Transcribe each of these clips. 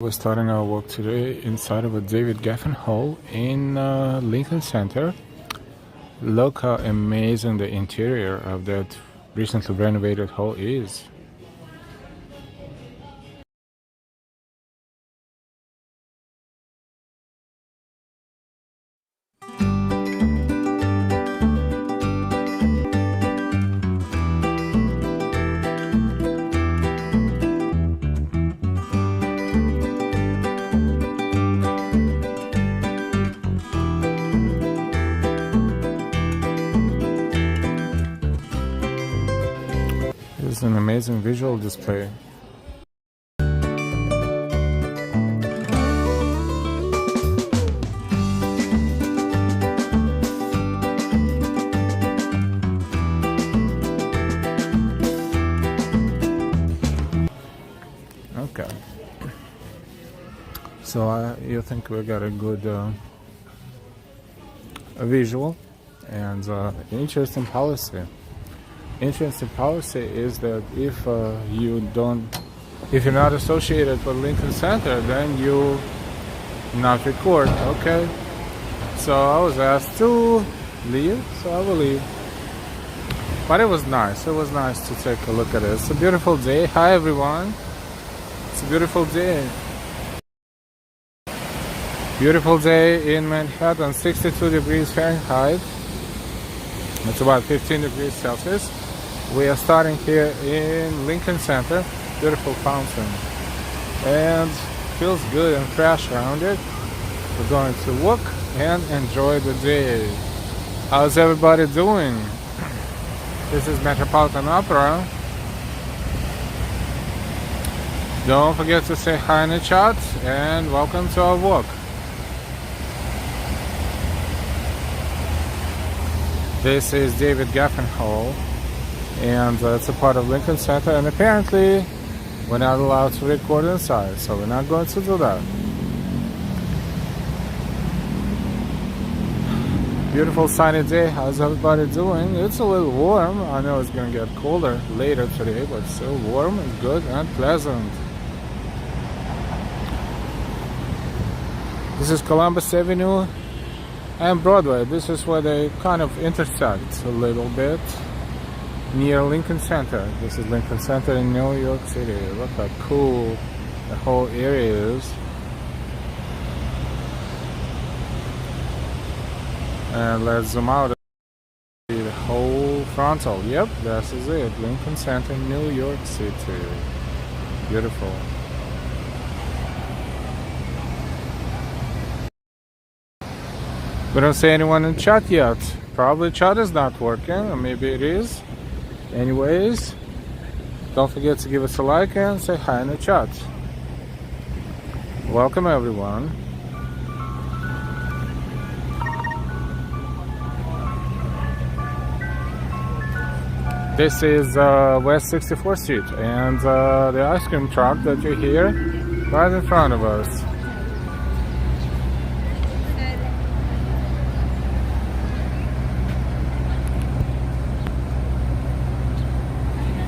We're starting our walk today inside of a David Geffen Hall in Lincoln Center. Look how amazing the interior of that recently renovated hall is. It's an amazing visual display. Okay. So you think we got a good a visual and interesting policy. Interesting policy is that if you're not associated with Lincoln Center, then you not record. Okay. So I was asked to leave, so I will leave. But it was nice. It was nice to take a look at it. It's a beautiful day. Hi everyone. It's a beautiful day. Beautiful day in Manhattan. 62 degrees Fahrenheit. It's about 15 degrees Celsius. We are starting here in Lincoln Center. Beautiful fountain. And feels good and fresh around it. We're going to walk and enjoy the day. How's everybody doing? This is Metropolitan Opera. Don't forget to say hi in the chat and welcome to our walk. This is David Geffen Hall, and it's a part of Lincoln Center, and apparently we're not allowed to record inside, so we're not going to do that. Beautiful sunny day. How's everybody doing? It's a little warm. I know it's going to get colder later today, but still warm and good and pleasant. This is Columbus Avenue and Broadway. This is where they kind of intersect a little bit near Lincoln Center. This is Lincoln Center in New York City. Look how cool the whole area is. And let's zoom out and see the whole frontal. Yep, this is it. Lincoln Center, New York City. Beautiful. We don't see anyone in chat yet. Probably chat is not working, or maybe it is. Anyways, don't forget to give us a like and say hi in the chat. Welcome everyone. This is West 64th Street and the ice cream truck that you hear right in front of us.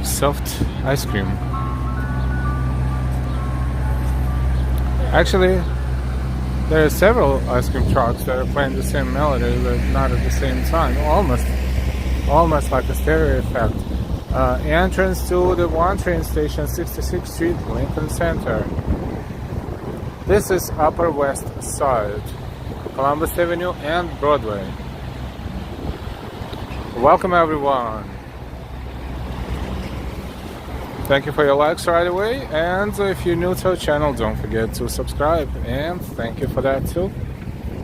Soft ice cream. Actually, there are several ice cream trucks that are playing the same melody, but not at the same time. Almost like a stereo effect. Entrance to the one train station, 66th Street, Lincoln Center. This is Upper West Side, Columbus Avenue and Broadway. Welcome everyone. Thank you for your likes right away, and if you're new to our channel, don't forget to subscribe, and thank you for that too.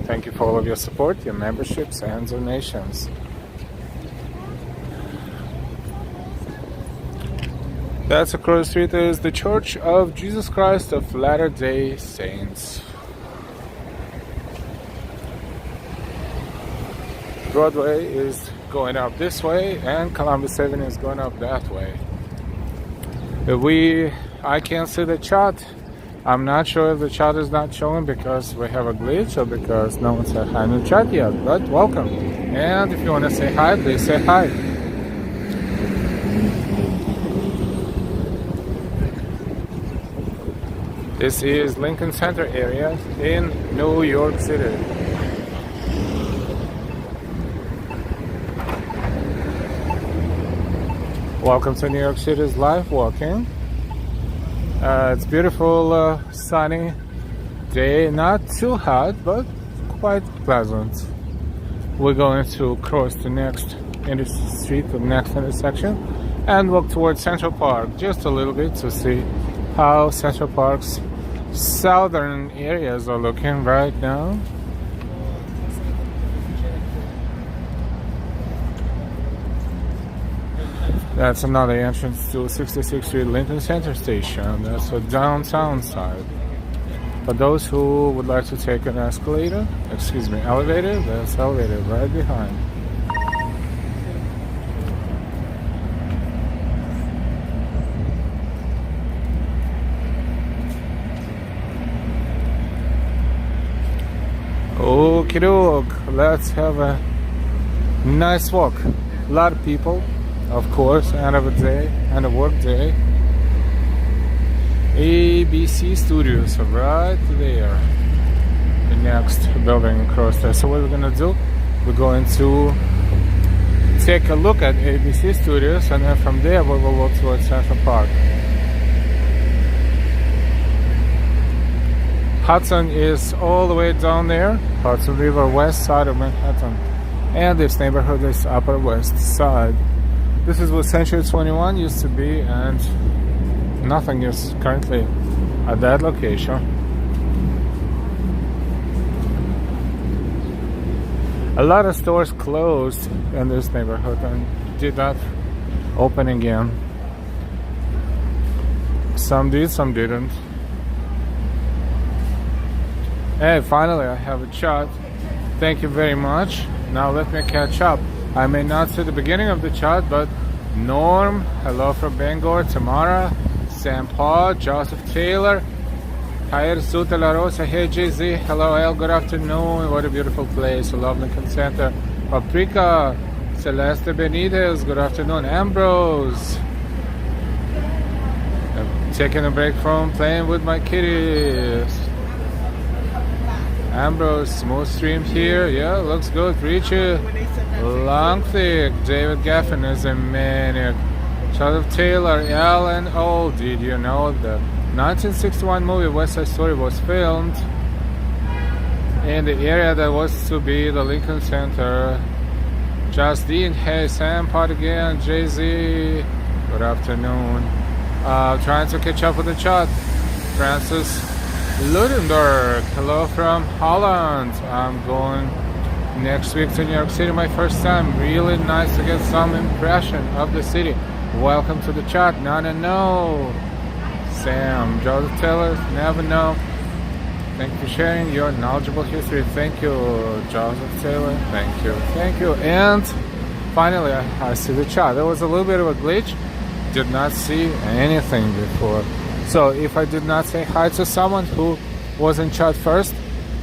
Thank you for all of your support, your memberships and donations. That's across the street is the Church of Jesus Christ of Latter-day Saints. Broadway is going up this way and Columbus Avenue is going up that way. I can't see the chat. I'm not sure if the chat is not showing because we have a glitch or because no one said hi in the chat yet, but welcome. And if you want to say hi, please say hi. This is Lincoln Center area in New York City. Welcome to New York City's Live Walking. It's beautiful sunny day, not too hot, but quite pleasant. We're going to cross the next street, the next intersection, and walk towards Central Park just a little bit to see how Central Park's southern areas are looking right now. That's another entrance to 66th Street Lincoln Center Station. That's the downtown side. For those who would like to take an elevator, that's elevator right behind. Okie doke, let's have a nice walk. A lot of people, of course, end of a day, end of work day. ABC Studios right there, the next building across there. So what we're gonna do, we're going to take a look at ABC Studios, and then from there we will walk towards Central Park. Hudson is all the way down there, Hudson River, west side of Manhattan, and this neighborhood is Upper West Side. This is what Century 21 used to be, and nothing is currently at that location. A lot of stores closed in this neighborhood and did not open again. Some did, some didn't. Hey, finally I have a chat. Thank you very much. Now let me catch up. I may not see the beginning of the chat, but Norm, hello from Bangor, Tamara, Sam Paul, Joseph Taylor, Jair Suta La Rosa, hey JZ, hello El, good afternoon, what a beautiful place, I love Lincoln Center. Paprika, Celeste Benitez, good afternoon. Ambrose, I'm taking a break from playing with my kitties. Ambrose, smooth stream here, yeah, looks good. Richie, long thick, David Gaffin is a maniac. Joseph Taylor, Alan, oh, did you know the 1961 movie West Side Story was filmed in the area that was to be the Lincoln Center? Justine, hey, Sam, Pot again, Jay-Z, good afternoon. Trying to catch up with the chat. Francis Ludenberg, hello from Holland. I'm going next week to New York City, my first time. Really nice to get some impression of the city. Welcome to the chat. No. Sam, Joseph Taylor, never know. Thank you for sharing your knowledgeable history. Thank you, Joseph Taylor. Thank you. And finally, I see the chat. There was a little bit of a glitch. Did not see anything before. So if I did not say hi to someone who was in chat first,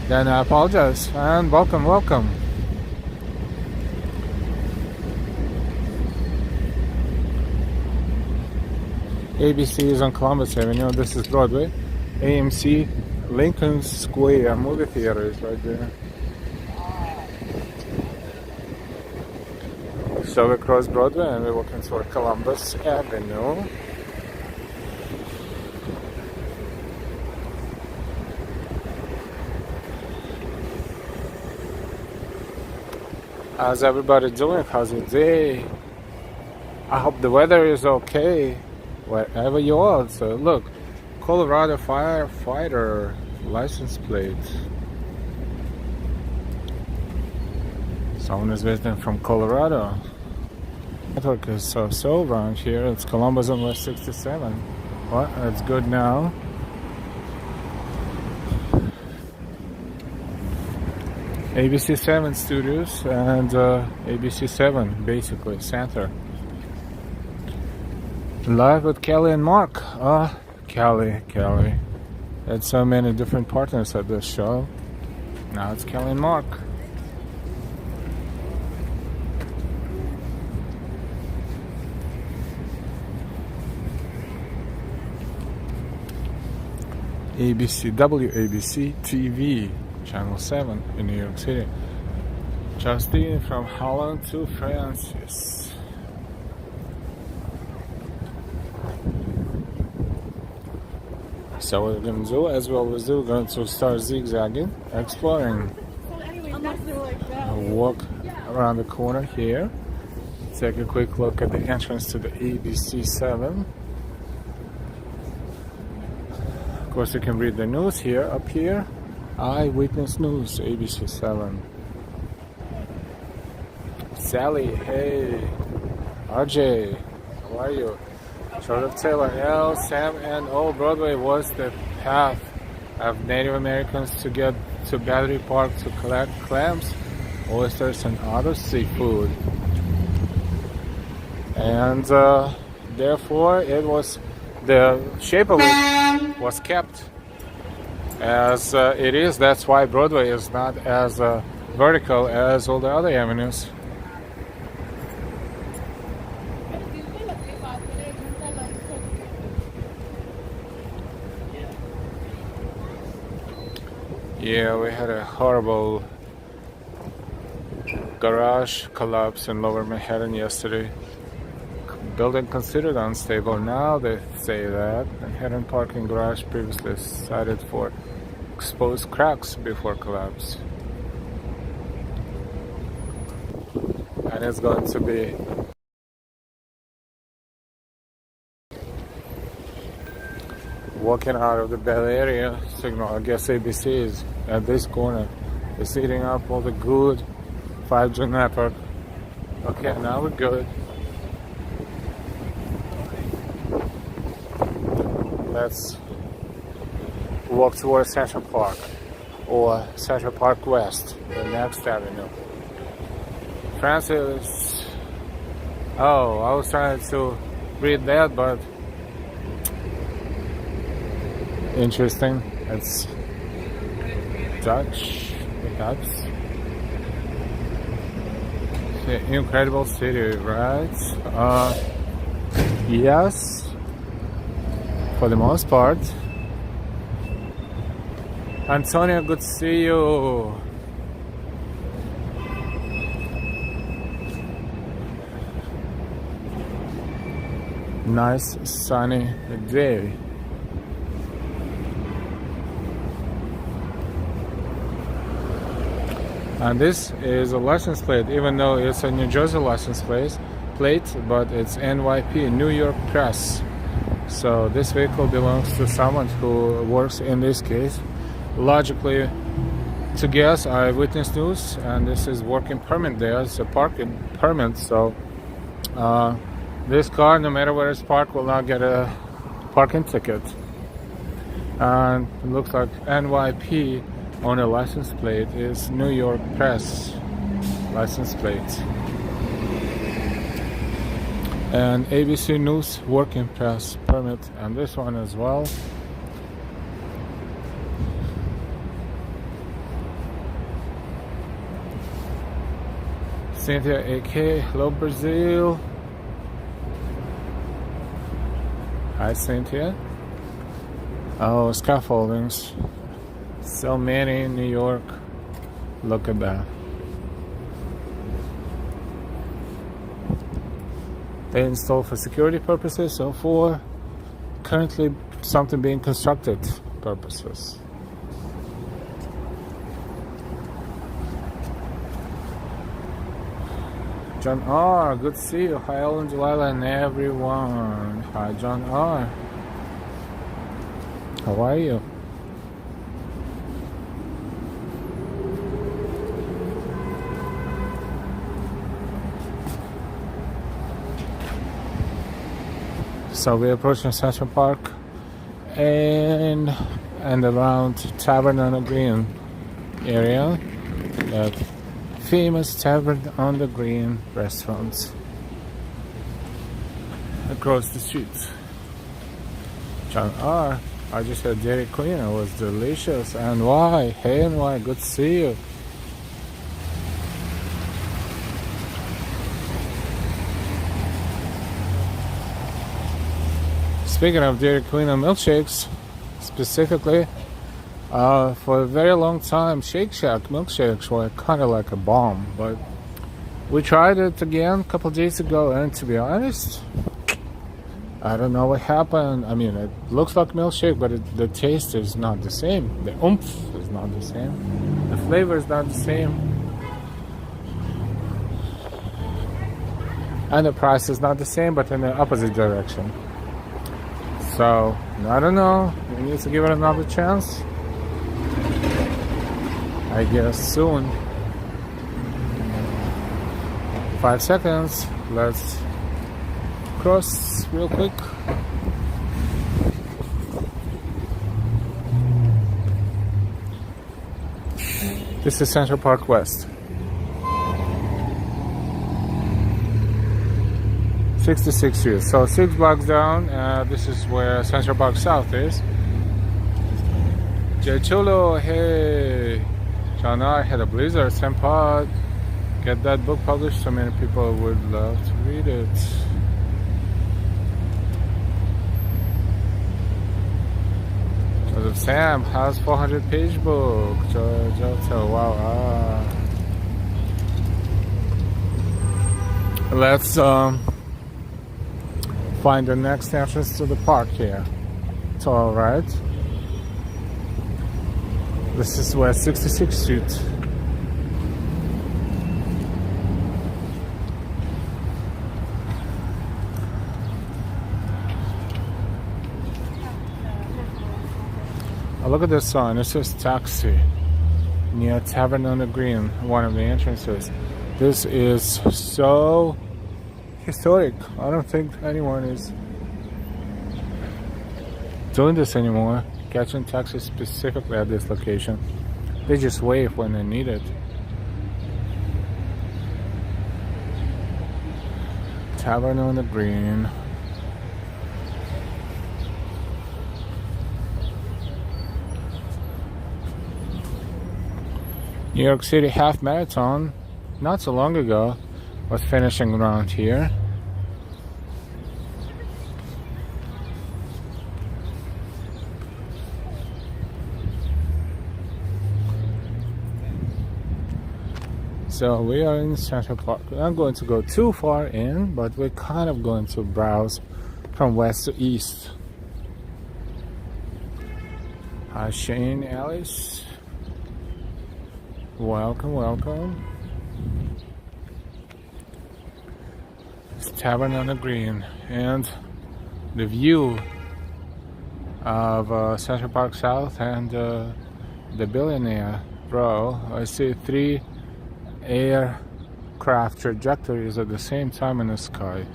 then I apologize. And welcome. ABC is on Columbus Avenue. This is Broadway. AMC Lincoln Square movie theater is right there. So we cross Broadway and we're walking toward Columbus Avenue. How's everybody doing? How's your day? I hope the weather is okay wherever you are. So look, Colorado firefighter license plate. Someone is visiting from Colorado. Network is so around here. It's Columbus on West 67. Well, that's good now. ABC 7 Studios and ABC 7 basically center. Live with Kelly and Mark. Kelly. Had so many different partners at this show. Now it's Kelly and Mark. ABC, WABC TV, Channel 7 in New York City. Justine from Holland to Francis. So what we're going to do, as we always do, we're going to start zigzagging, exploring. Walk around the corner here. Take a quick look at the entrance to the ABC 7. Of course, you can read the news here, up here. Eyewitness News, ABC 7. Sally, hey. RJ, how are you? Charlotte Taylor, L, Sam, and Old Broadway was the path of Native Americans to get to Battery Park to collect clams, oysters, and other seafood. And therefore, it was the shape of it was kept as it is. That's why Broadway is not as vertical as all the other avenues. Yeah, we had a horrible garage collapse in Lower Manhattan yesterday. Building considered unstable. Now they say that Manhattan parking garage previously cited for exposed cracks before collapse. And it's going to be walking out of the Bay Area signal. I guess ABC is at this corner. It's eating up all the good 5G network. Okay, now we're good. Let's walk towards Central Park or Central Park West, the next avenue. Francis. Oh, I was trying to read that, but interesting. It's Dutch, perhaps. Incredible city, right? Yes, for the most part. Antonio, good to see you. Nice sunny day. And this is a license plate, even though it's a New Jersey license plate, but it's NYP, New York Press. So this vehicle belongs to someone who works in this case. Logically, to guess, Eyewitness News, and this is working permit there. It's a parking permit, so this car, no matter where it's parked, will not get a parking ticket. And it looks like NYP on a license plate is New York Press license plate. And ABC News working press permit, and this one as well. Cynthia AK, hello Brazil. Hi Cynthia. Oh, scaffoldings. So many in New York. Look at that. They install for security purposes or for currently something being constructed purposes. John R, good to see you. Hi Ellen, Delilah, and everyone. Hi John R. How are you? So we're approaching Central Park and around Tavern on the Green area. That famous Tavern on the Green restaurants across the street. John R, I just had Dairy Queen. It was delicious. And why? Hey, and why? Good to see you. Speaking of Dairy Queen and milkshakes, specifically. For a very long time, Shake Shack milkshakes were kind of like a bomb, but we tried it again a couple days ago, and to be honest, I don't know what happened. I mean, it looks like milkshake, but the taste is not the same. The oomph is not the same. The flavor is not the same. And the price is not the same, but in the opposite direction. So, I don't know. We need to give it another chance. I guess soon. 5 seconds. Let's cross real quick. This is Central Park West. 66th Street. So 6 blocks down, this is where Central Park South is. Jay Chulo, hey. Jana, I had a blizzard. Senpai, get that book published. So many people would love to read it. Joseph Sam has 400-page book. Wow. Let's find the next entrance to the park here. It's all right. This is West 66th Street. Oh, look at this sign. It says taxi near Tavern on the Green, one of the entrances. This is so historic. I don't think anyone is doing this anymore, catching taxis specifically at this location. They just wave when they need it. Tavern on the Green. New York City Half Marathon, not so long ago, was finishing around here. So we are in Central Park. We're not going to go too far in, but we're kind of going to browse from west to east. Hi Shane, Alice. Welcome. It's Tavern on the Green, and the view of Central Park South and the Billionaire Row. I see 3 aircraft trajectories at the same time in the sky.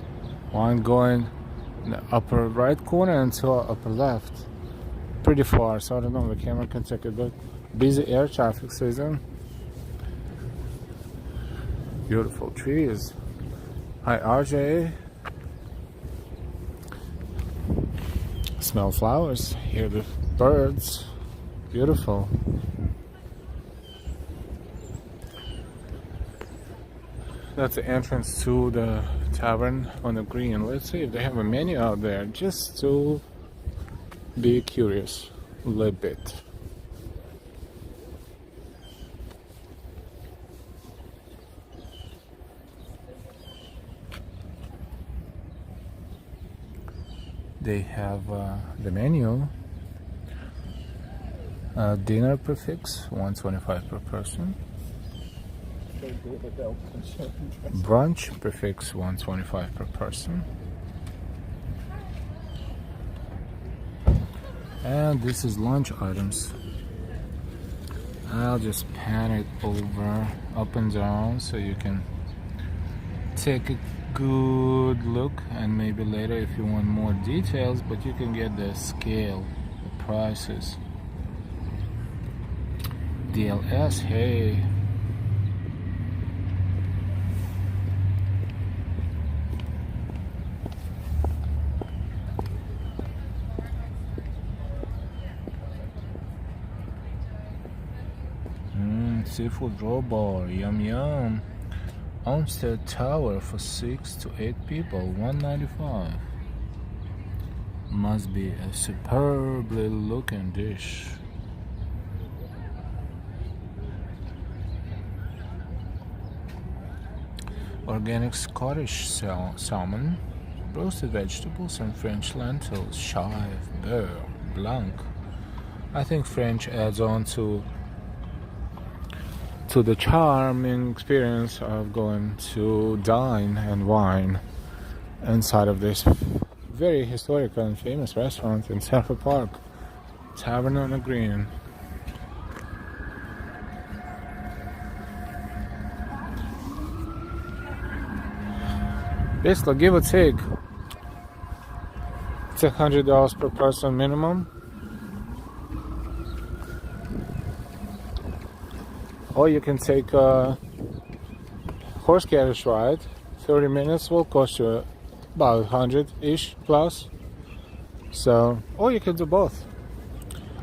One going in the upper right corner and 2 upper left. Pretty far, so I don't know if the camera can take it, but busy air traffic season. Beautiful trees. Hi RJ. Smell flowers, hear the birds. Beautiful. That's the entrance to the Tavern on the Green. Let's see if they have a menu out there, just to be curious a little bit. They have the menu. Dinner prefix, $125 per person. Brunch prefix, $125 per person. And this is lunch items. I'll just pan it over, up and down, so you can take a good look, and maybe later if you want more details, but you can get the scale, the prices. DLS, hey. Seafood roll bar, yum. Olmsted Tower for 6 to 8 people, $195. Must be a superbly looking dish. Organic Scottish salmon, roasted vegetables, and French lentils, chive, beurre, blanc. I think French adds on to the charming experience of going to dine and wine inside of this very historical and famous restaurant in Central Park, Tavern on the Green. Basically, give or take, it's $100 per person minimum. Or you can take a horse carriage ride. 30 minutes will cost you about 100-ish plus. So, or you can do both.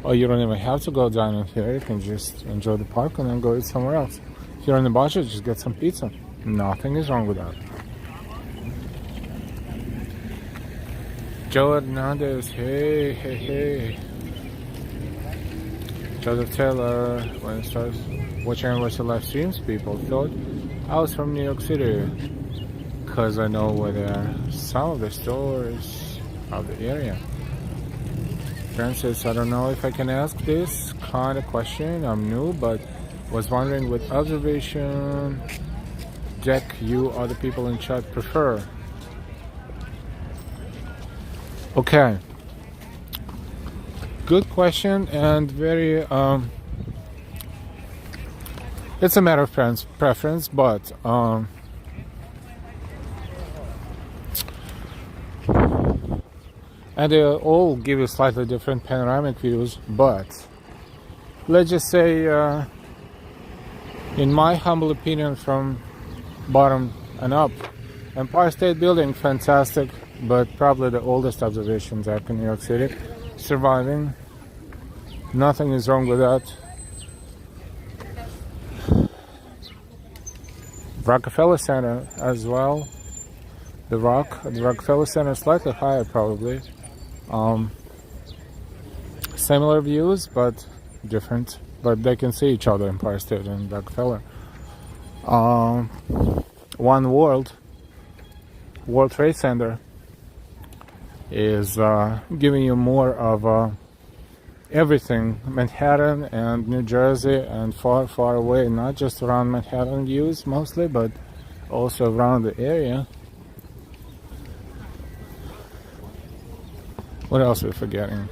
Or you don't even have to go down in here. You can just enjoy the park and then go eat somewhere else. If you're on the budget, just get some pizza. Nothing is wrong with that. Joe Hernandez, hey. Joseph Taylor, when it starts watching NYC live streams, people thought I was from New York City because I know where there are some of the stores of the area. Francis, I don't know if I can ask this kind of question. I'm new, but was wondering what observation deck you or the people in chat prefer. Okay. Good question, and very it's a matter of preference, but and they all give you slightly different panoramic views, but let's just say in my humble opinion, from bottom and up, Empire State Building, fantastic, but probably the oldest observation deck in New York City, surviving. Nothing is wrong with that. Rockefeller Center as well. The Rockefeller Center is slightly higher probably. Similar views but different. But they can see each other, Empire State and Rockefeller. One World Trade Center is giving you more of everything, Manhattan and New Jersey and far away, not just around Manhattan views mostly, but also around the area. What else are we forgetting?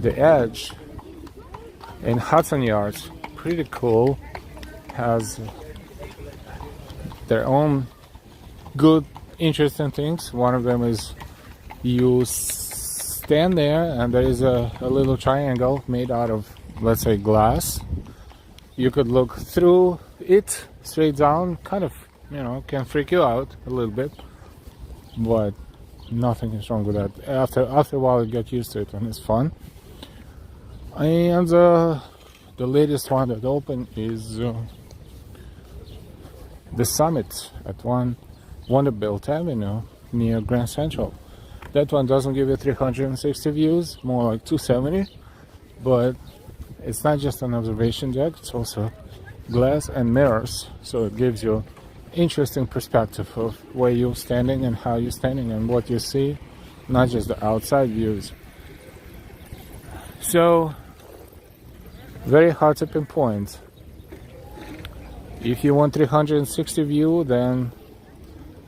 The Edge in Hudson Yards, pretty cool, has their own good, interesting things. One of them is you stand there and there is a little triangle made out of, let's say, glass. You could look through it straight down, kind of, can freak you out a little bit, but nothing is wrong with that. After a while you get used to it and it's fun. And the latest one that opened is the Summit at Vanderbilt Avenue near Grand Central. That one doesn't give you 360 views, more like 270, but it's not just an observation deck, it's also glass and mirrors, so it gives you interesting perspective of where you're standing and how you're standing and what you see, not just the outside views. So, very hard to pinpoint. If you want 360 view, then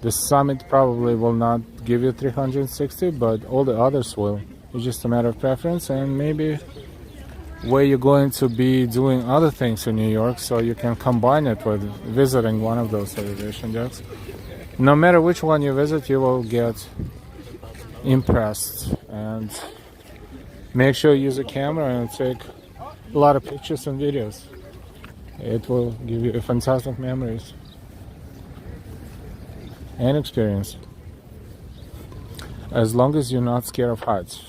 the Summit probably will not give you 360, but all the others will. It's just a matter of preference and maybe where you're going to be doing other things in New York, so you can combine it with visiting one of those observation decks. No matter which one you visit, you will get impressed, and make sure you use a camera and take a lot of pictures and videos. It will give you fantastic memories and experience, as long as you're not scared of heights.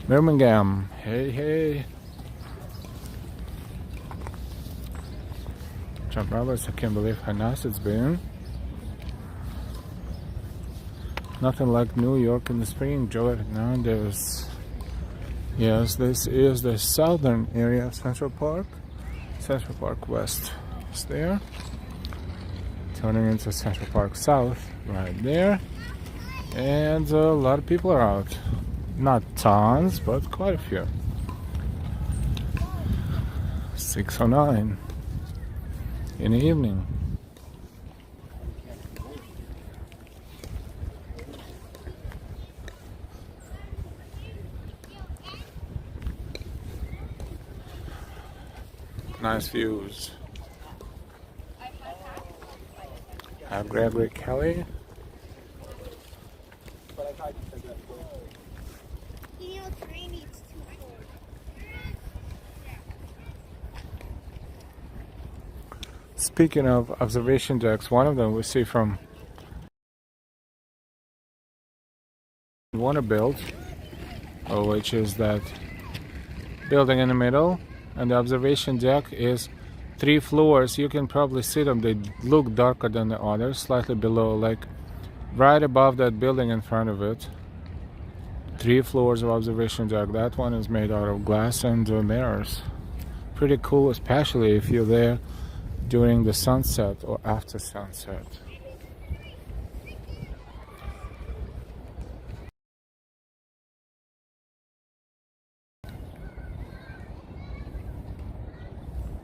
Birmingham, hey. umbrellas. I can't believe how nice it's been. Nothing like New York in the spring, Joe. Now there's, yes, this is the southern area of Central Park. Central Park West is there. Turning into Central Park South right there. And a lot of people are out. Not tons, but quite a few. 6:09 in the evening. Nice views. Have Gregory Kelly. Speaking of observation decks, one of them we see from wanna build, which is that building in the middle, and the observation deck is 3 floors. You can probably see them. They look darker than the others, slightly below, like right above that building in front of it. 3 floors of observation deck. That one is made out of glass and mirrors. Pretty cool, especially if you're there during the sunset or after sunset.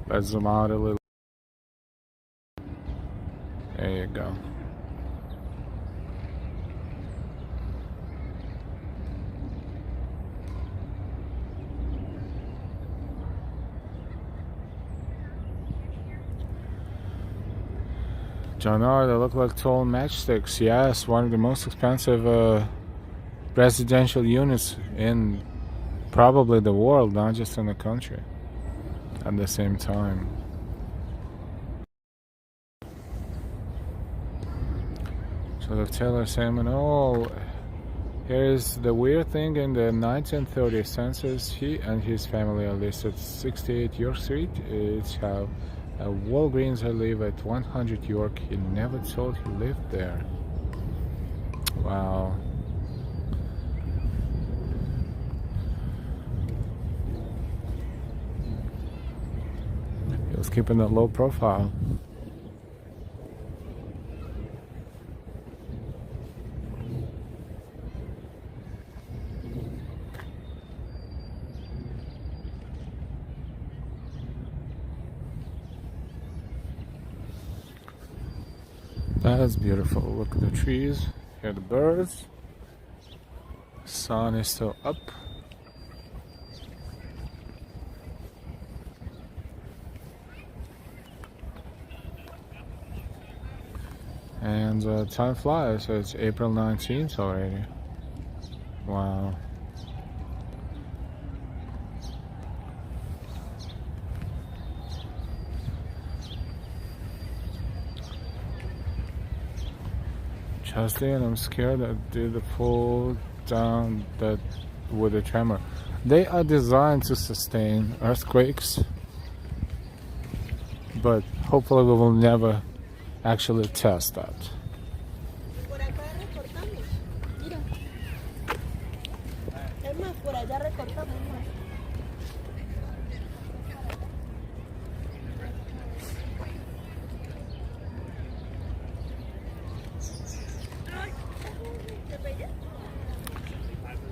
Let's zoom out a little. There you go. John R, they look like tall matchsticks. Yes, one of the most expensive residential units in probably the world, not just in the country. At the same time. So the Taylor Salmon, oh, here's the weird thing. In the 1930 census, he and his family are listed 68 York Street. It's how Walgreens I live at 100 York. He never told he lived there. Wow. He was keeping a low profile. That is beautiful. Look at the trees. Hear the birds. Sun is still up. And time flies, so it's April 19th already. Wow. Justin, I'm scared I did the fall down that with a tremor. They are designed to sustain earthquakes, but hopefully we will never actually test that.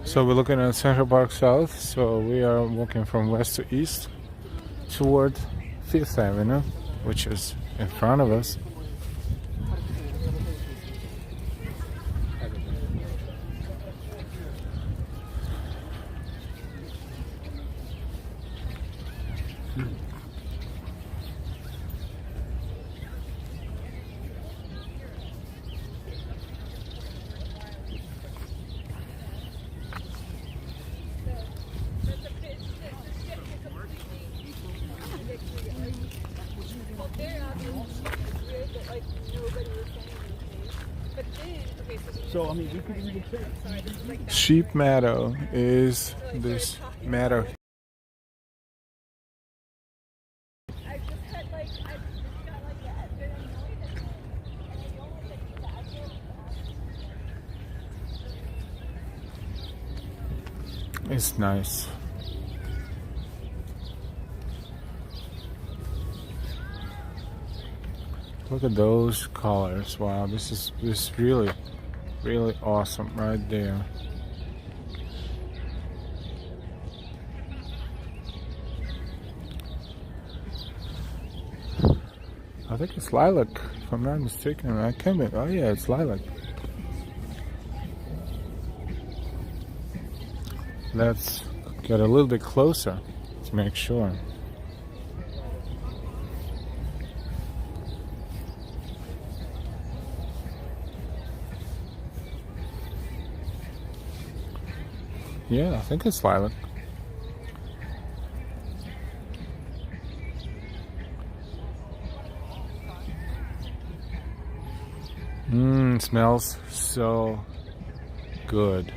So we're looking at Central Park South, so we are walking from west to east toward 5th Avenue, which is in front of us. So, I mean, we could even say Sheep Meadow is this meadow. It's nice. Look at those colors. Wow, this is really awesome right there. I think it's lilac, if I'm not mistaken. I can't be. Oh yeah, it's lilac. Let's get a little bit closer to make sure. Yeah, I think it's lilac. Smells so good.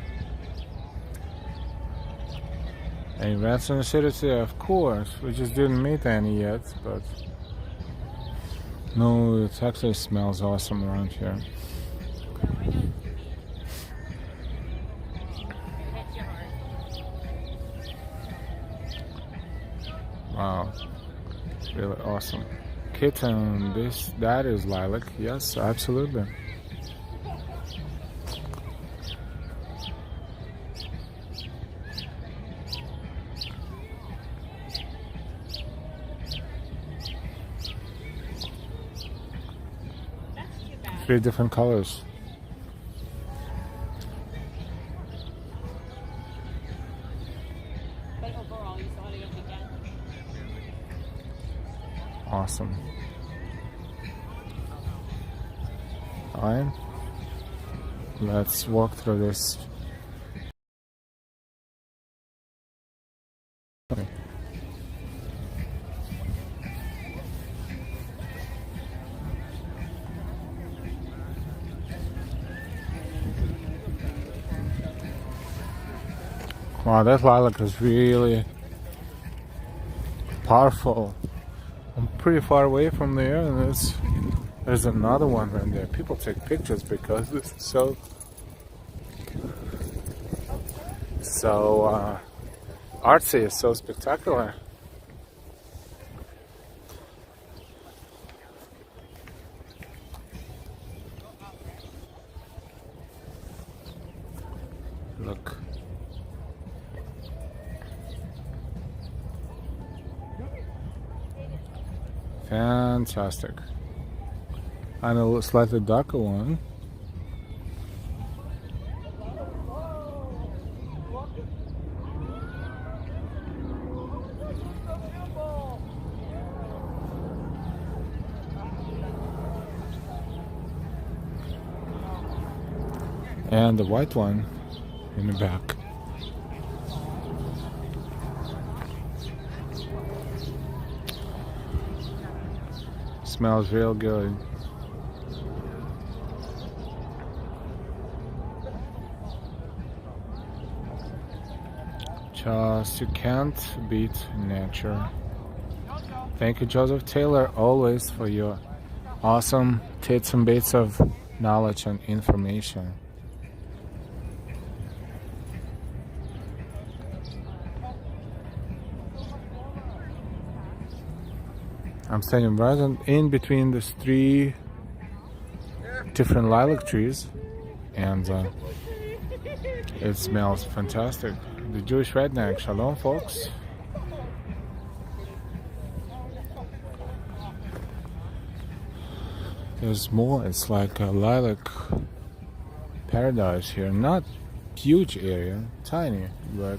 Any rats in the city? Of course. We just didn't meet any yet, but no, it actually smells awesome around here. Wow, really awesome. Kitten, that is lilac. Yes, absolutely. Three different colors. Awesome. Alright, let's walk through this. Okay. Wow, that lilac is really powerful. I'm pretty far away from there, and there's another one right there. People take pictures because this is so artsy, it's so spectacular. Look. Fantastic. And a slightly darker one. And the white one in the back. Smells real good. Just you can't beat nature. Thank you, Joseph Taylor, always for your awesome tidbits and bits of knowledge and information. I'm standing right in between these three different lilac trees, and it smells fantastic. The Jewish redneck. Shalom, folks. There's more. It's like a lilac paradise here. Not huge area, tiny, but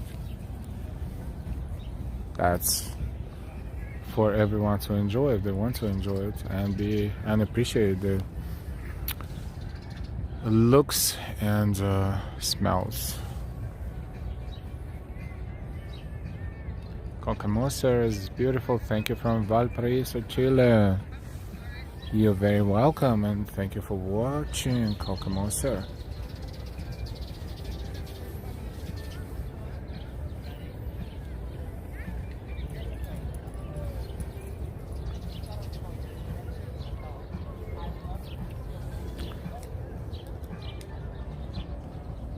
that's for everyone to enjoy if they want to enjoy it and appreciate the looks and smells. Cocamoser is beautiful. Thank you from Valparaiso, Chile. You're very welcome, and thank you for watching, Cocamoser.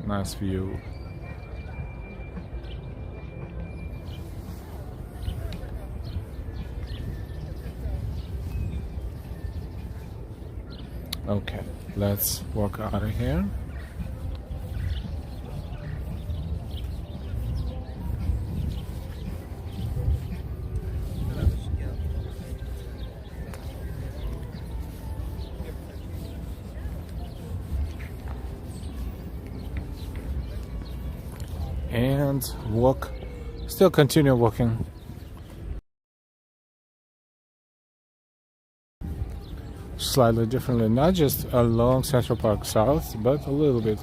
Nice view. Okay, let's walk out of here. And walk, still continue walking. Slightly differently, not just along Central Park South, but a little bit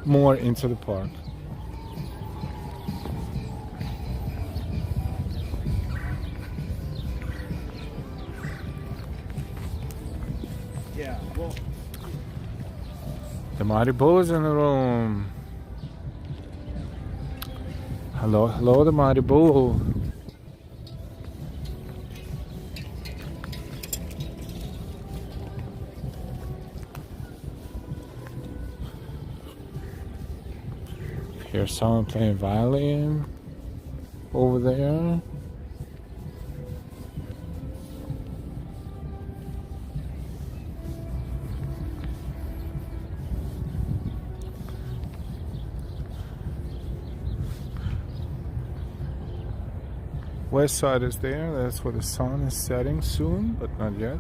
more into the park. Yeah, well, The Mighty Bull is in the room. Hello, hello, the Mighty Bull. Here's someone playing violin over there. West side is there. That's where the sun is setting soon, but not yet.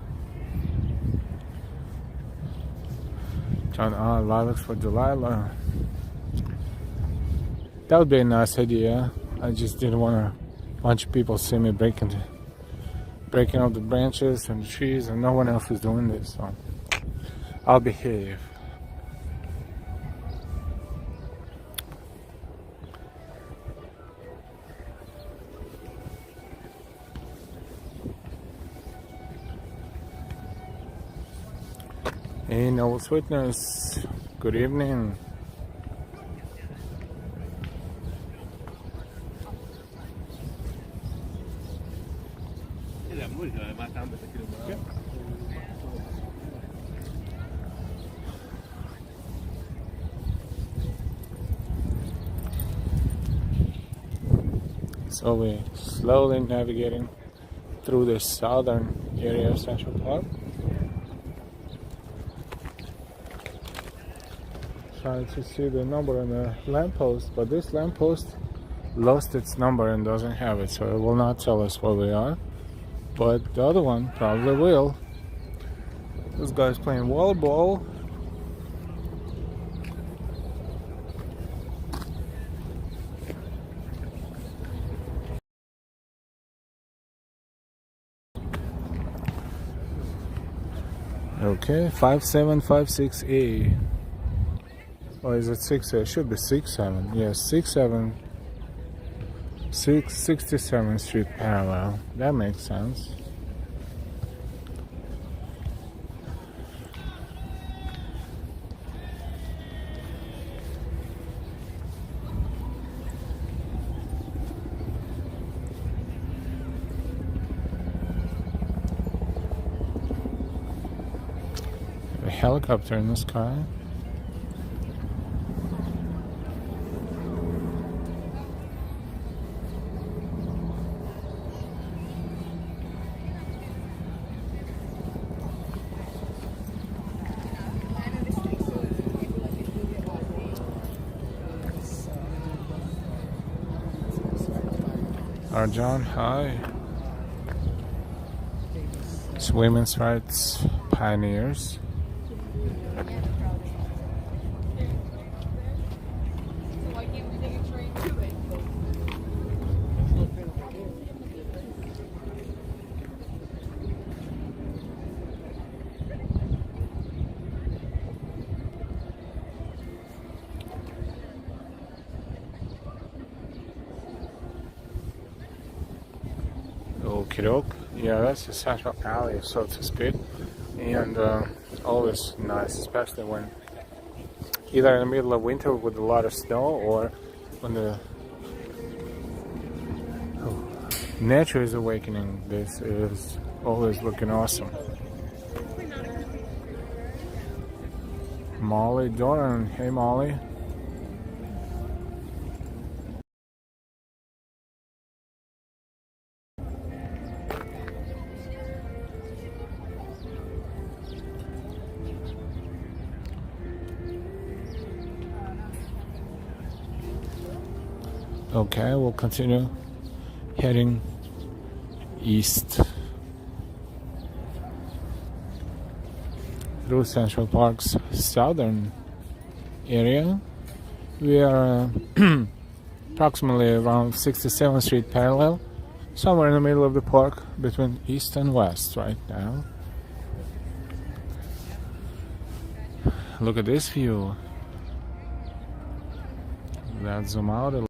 John lilacs for July. That would be a nice idea. I just didn't want a bunch of people see me breaking up the branches and the trees, and no one else is doing this, so I'll behave. Hey, Nobles Witness, good evening. So we're slowly navigating through the southern area of Central Park. Trying to see the number on the lamppost, but this lamppost lost its number and doesn't have it, so it will not tell us where we are. But the other one probably will. This guy's playing volleyball. Okay, 5756A. Or is it 6A? It should be 67. Yes, 67. 67th Street parallel. That makes sense. A helicopter in the sky. Arjan, hi. It's women's rights pioneers. Okie doke. Yeah, that's the central alley, so to speak. And always nice, especially when either in the middle of winter with a lot of snow or when the nature is awakening. This is always looking awesome. Molly Doran. Hey, Molly. Okay, we'll continue heading east through Central Park's southern area. We are approximately around 67th Street parallel, somewhere in the middle of the park between east and west right now. Look at this view. Let's zoom out a little.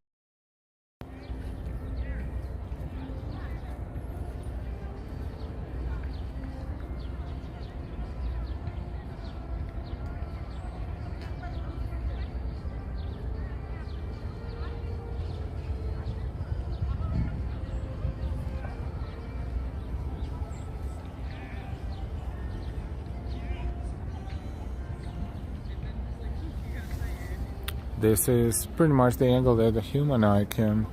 This is pretty much the angle that the human eye can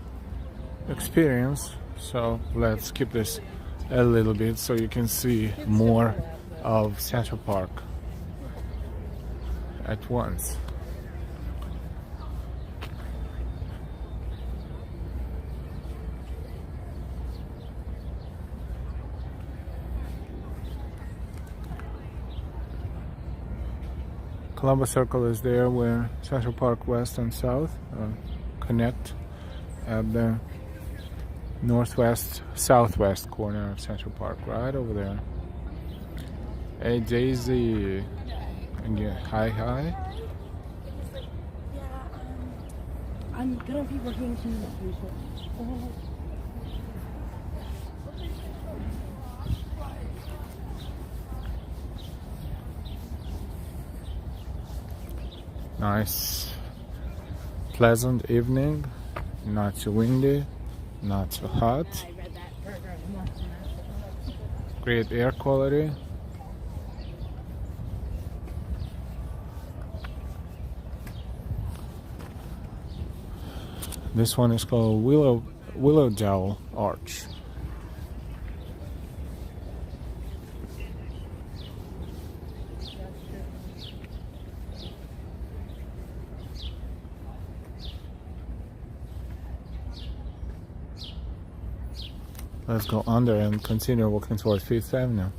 experience. So let's keep this a little bit so you can see more of Central Park at once. Columbus Circle is there where Central Park West and South connect at the northwest, southwest corner of Central Park, right over there. Hey Daisy, again, hi. I'm gonna be working tonight. Nice, pleasant evening, not too windy, not too hot. Great air quality. This one is called Willowdale Arch. Let's go under and continue walking towards Fifth Avenue.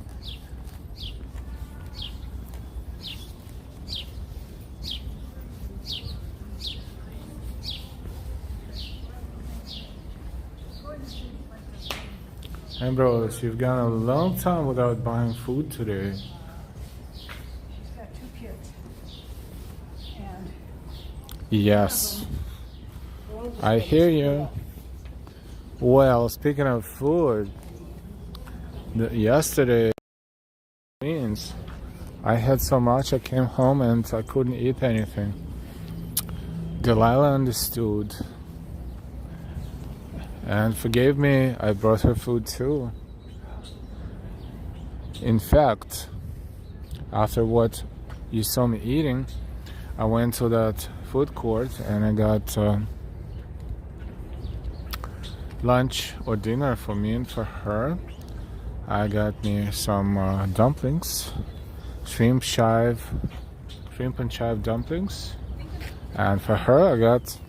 Hey bros, you've gone a long time without buying food today. She's got 2 kids. And Yes, I hear you. Well, speaking of food, yesterday I had so much I came home and I couldn't eat anything. Delilah understood and forgave me. I brought her food too. In fact, after what you saw me eating, I went to that food court and I got lunch or dinner for me and for her. I got me some dumplings, shrimp and chive dumplings, and for her I got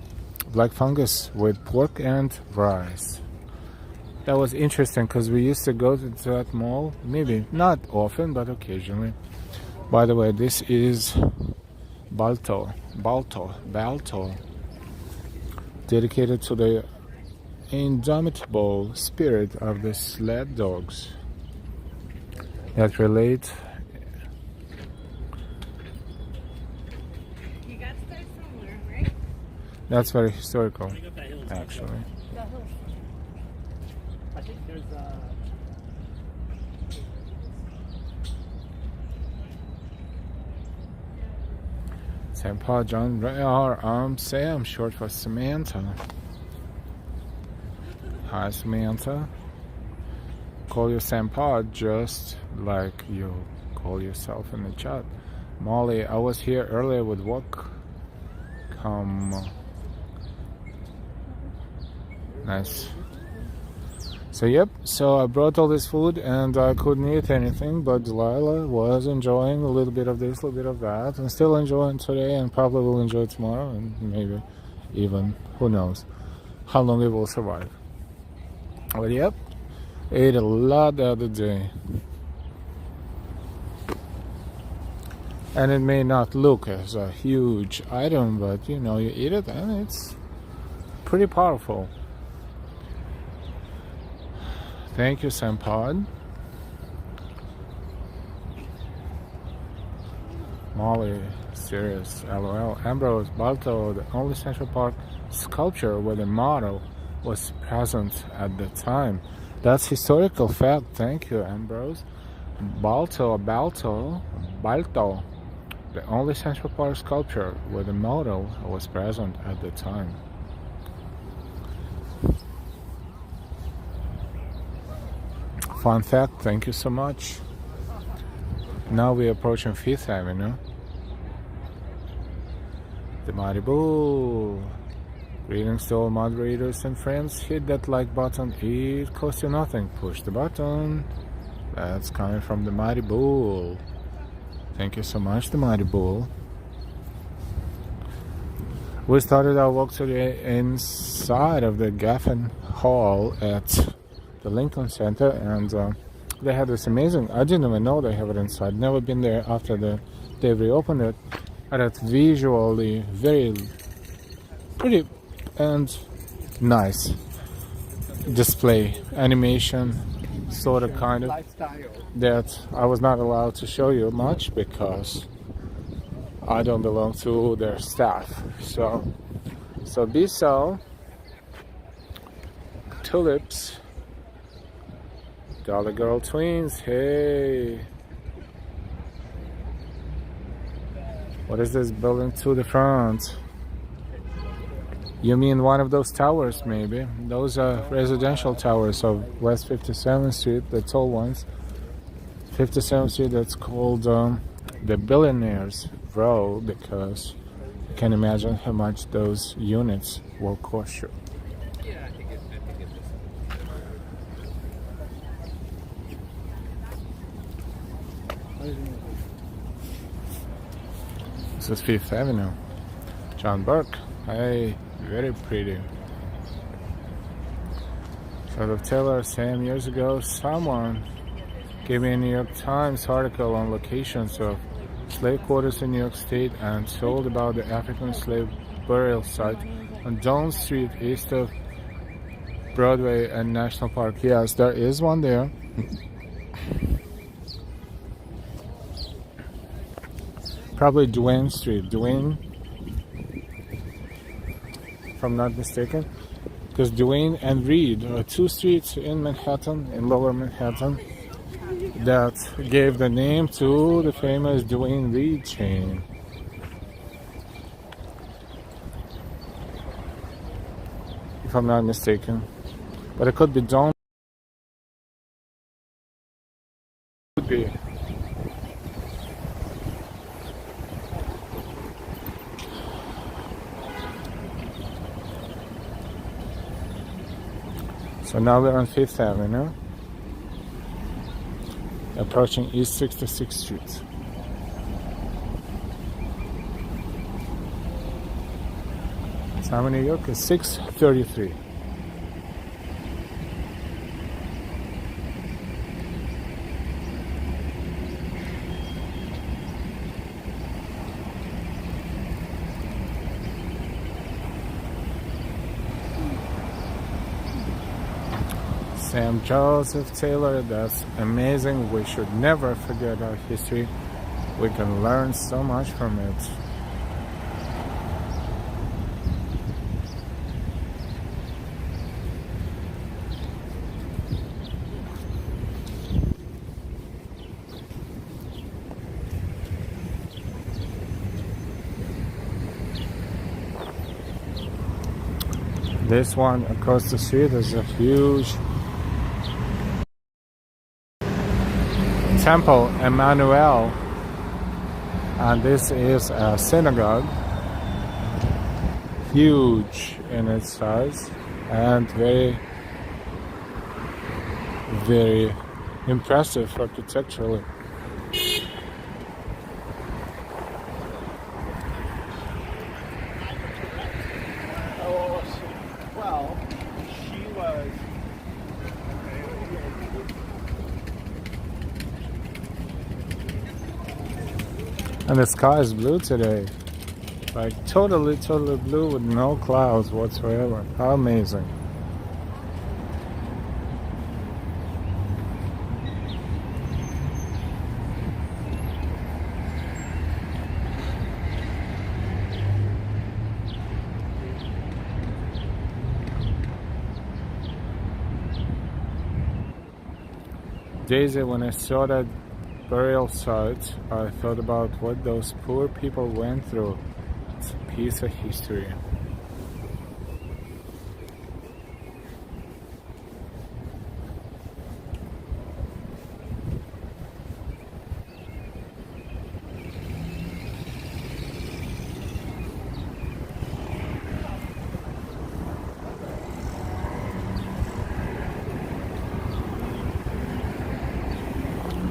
black fungus with pork and rice. That was interesting because we used to go to that mall, maybe not often but occasionally. By the way, this is Balto, dedicated to the indomitable spirit of the sled dogs that relate. you got to start somewhere, right? That's very historical, actually. I think there's Sampa John Ray Sam, short for Samantha. Hi Samantha. Call you Sampa just like you call yourself in the chat. Molly, I was here earlier with work. Nice. So yep, so I brought all this food and I couldn't eat anything, but Delilah was enjoying a little bit of this, a little bit of that, and still enjoying today and probably will enjoy tomorrow and maybe even, who knows. how long it will survive. But yep, ate a lot the other day. And it may not look as a huge item, but you know, you eat it and it's pretty powerful. Thank you, Sampod. Molly, serious, LOL. Ambrose, Balto, the only Central Park sculpture where the motto was present at the time. That's historical fact. Thank you, Ambrose. Balto, the only Central Park sculpture where the motto was present at the time. Fun fact, thank you so much. Now we're approaching 5th Avenue. The Mighty Bull. Greetings to all moderators and friends. Hit that like button. It costs you nothing. Push the button. That's coming from the Mighty Bull. Thank you so much, the Mighty Bull. We started our walk to the inside of the Gaffin Hall at the Lincoln Center, and they had this amazing, I didn't even know they have it inside, never been there after they reopened it. And it's visually very pretty and nice display, animation, sort of kind of, that I was not allowed to show you much because I don't belong to their staff. So Bissell, Tulips, Dollar Girl Twins, hey. What is this building to the front? You mean one of those towers, maybe? Those are residential towers of West 57th Street, the tall ones. 57th Street, that's called the Billionaires Row, because you can imagine how much those units will cost you. This is 5th Avenue. John Burke. Hey, very pretty. So the Taylor, Sam, years ago, someone gave me a New York Times article on locations of slave quarters in New York State and told about the African slave burial site on Dawn Street east of Broadway and National Park. Yes, there is one there. Probably Duane Street. Duane, if I'm not mistaken. Because Duane and Reed are two streets in Manhattan, in lower Manhattan, that gave the name to the famous Duane Reed chain. If I'm not mistaken. But it could be Dawn. Could be. So now we're on 5th Avenue, approaching East 66th Street. Time in New York is 6:33. Sam Joseph Taylor, that's amazing. We should never forget our history. We can learn so much from it. This one across the street is a huge Temple Emmanuel, and this is a synagogue, huge in its size and very, very impressive architecturally. 12. She was. And the sky is blue today. Like totally blue with no clouds whatsoever. How amazing. Daisy, when I saw that burial site, I thought about what those poor people went through. It's a piece of history.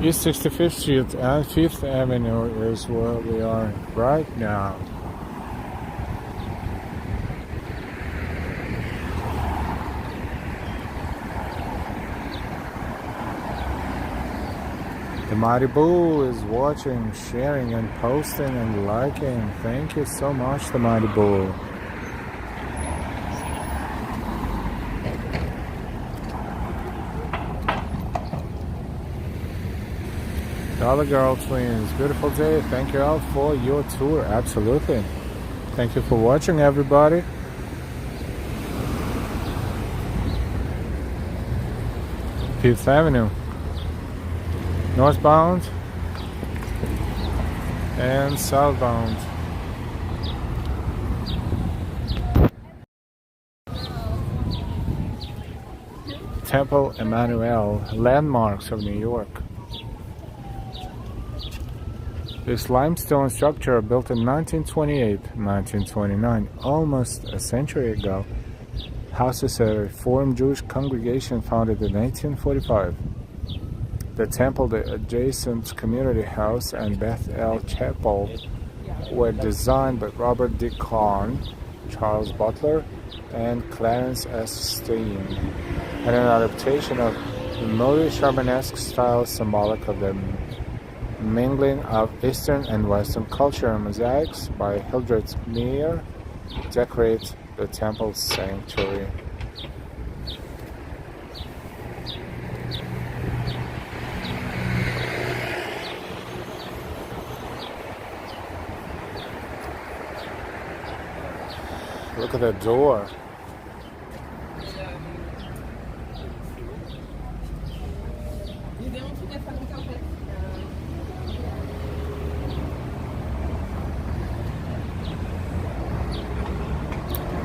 East 65th Street and 5th Avenue is where we are right now. The Mighty Bull is watching, sharing, and posting and liking. Thank you so much, the Mighty Bull. Dollar Girl Twins, beautiful day. Thank you all for your tour. Absolutely. Thank you for watching, everybody. Fifth Avenue, northbound and southbound. Temple Emmanuel, landmarks of New York. This limestone structure, built in 1928-1929, almost a century ago, houses a Reformed Jewish congregation founded in 1845. The temple, the adjacent community house, and Beth El Chapel were designed by Robert D. Kahn, Charles Butler, and Clarence S. Steen, and an adaptation of the Moorish Romanesque style symbolic of the mingling of Eastern and Western culture. And mosaics by Hildred Meir decorate the temple's sanctuary. Look at that door.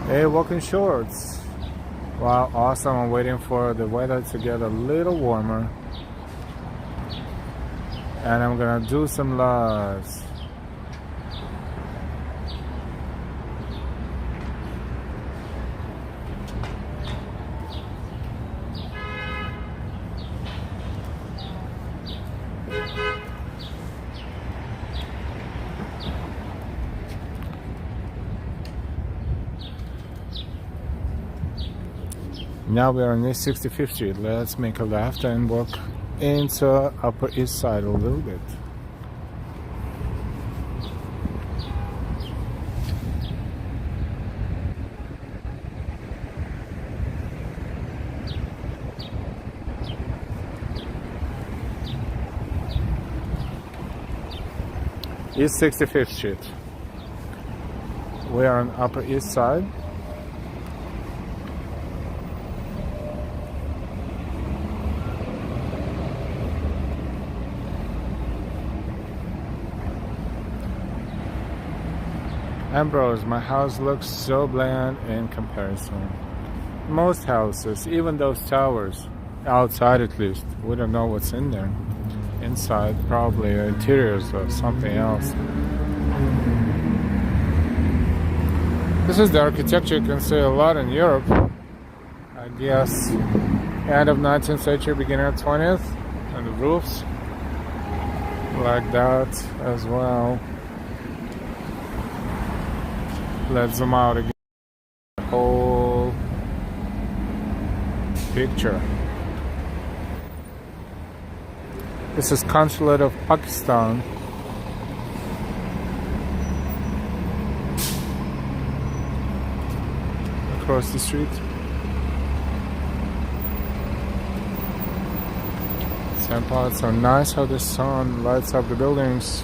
Hey, walking shorts. Wow, awesome. I'm waiting for the weather to get a little warmer. And I'm gonna do some lives. Now we are on East 65th Street. Let's make a left and walk into Upper East Side a little bit. East 65th Street. We are on Upper East Side. Ambrose, my house looks so bland in comparison. Most houses, even those towers, outside at least, we don't know what's in there. Inside, probably interiors or something else. This is the architecture you can see a lot in Europe. I guess end of 19th century, beginning of 20th, and the roofs like that as well. Let's zoom out again. The whole picture. This is Consulate of Pakistan. Across the street. St. Paul, it's so nice how the sun lights up the buildings.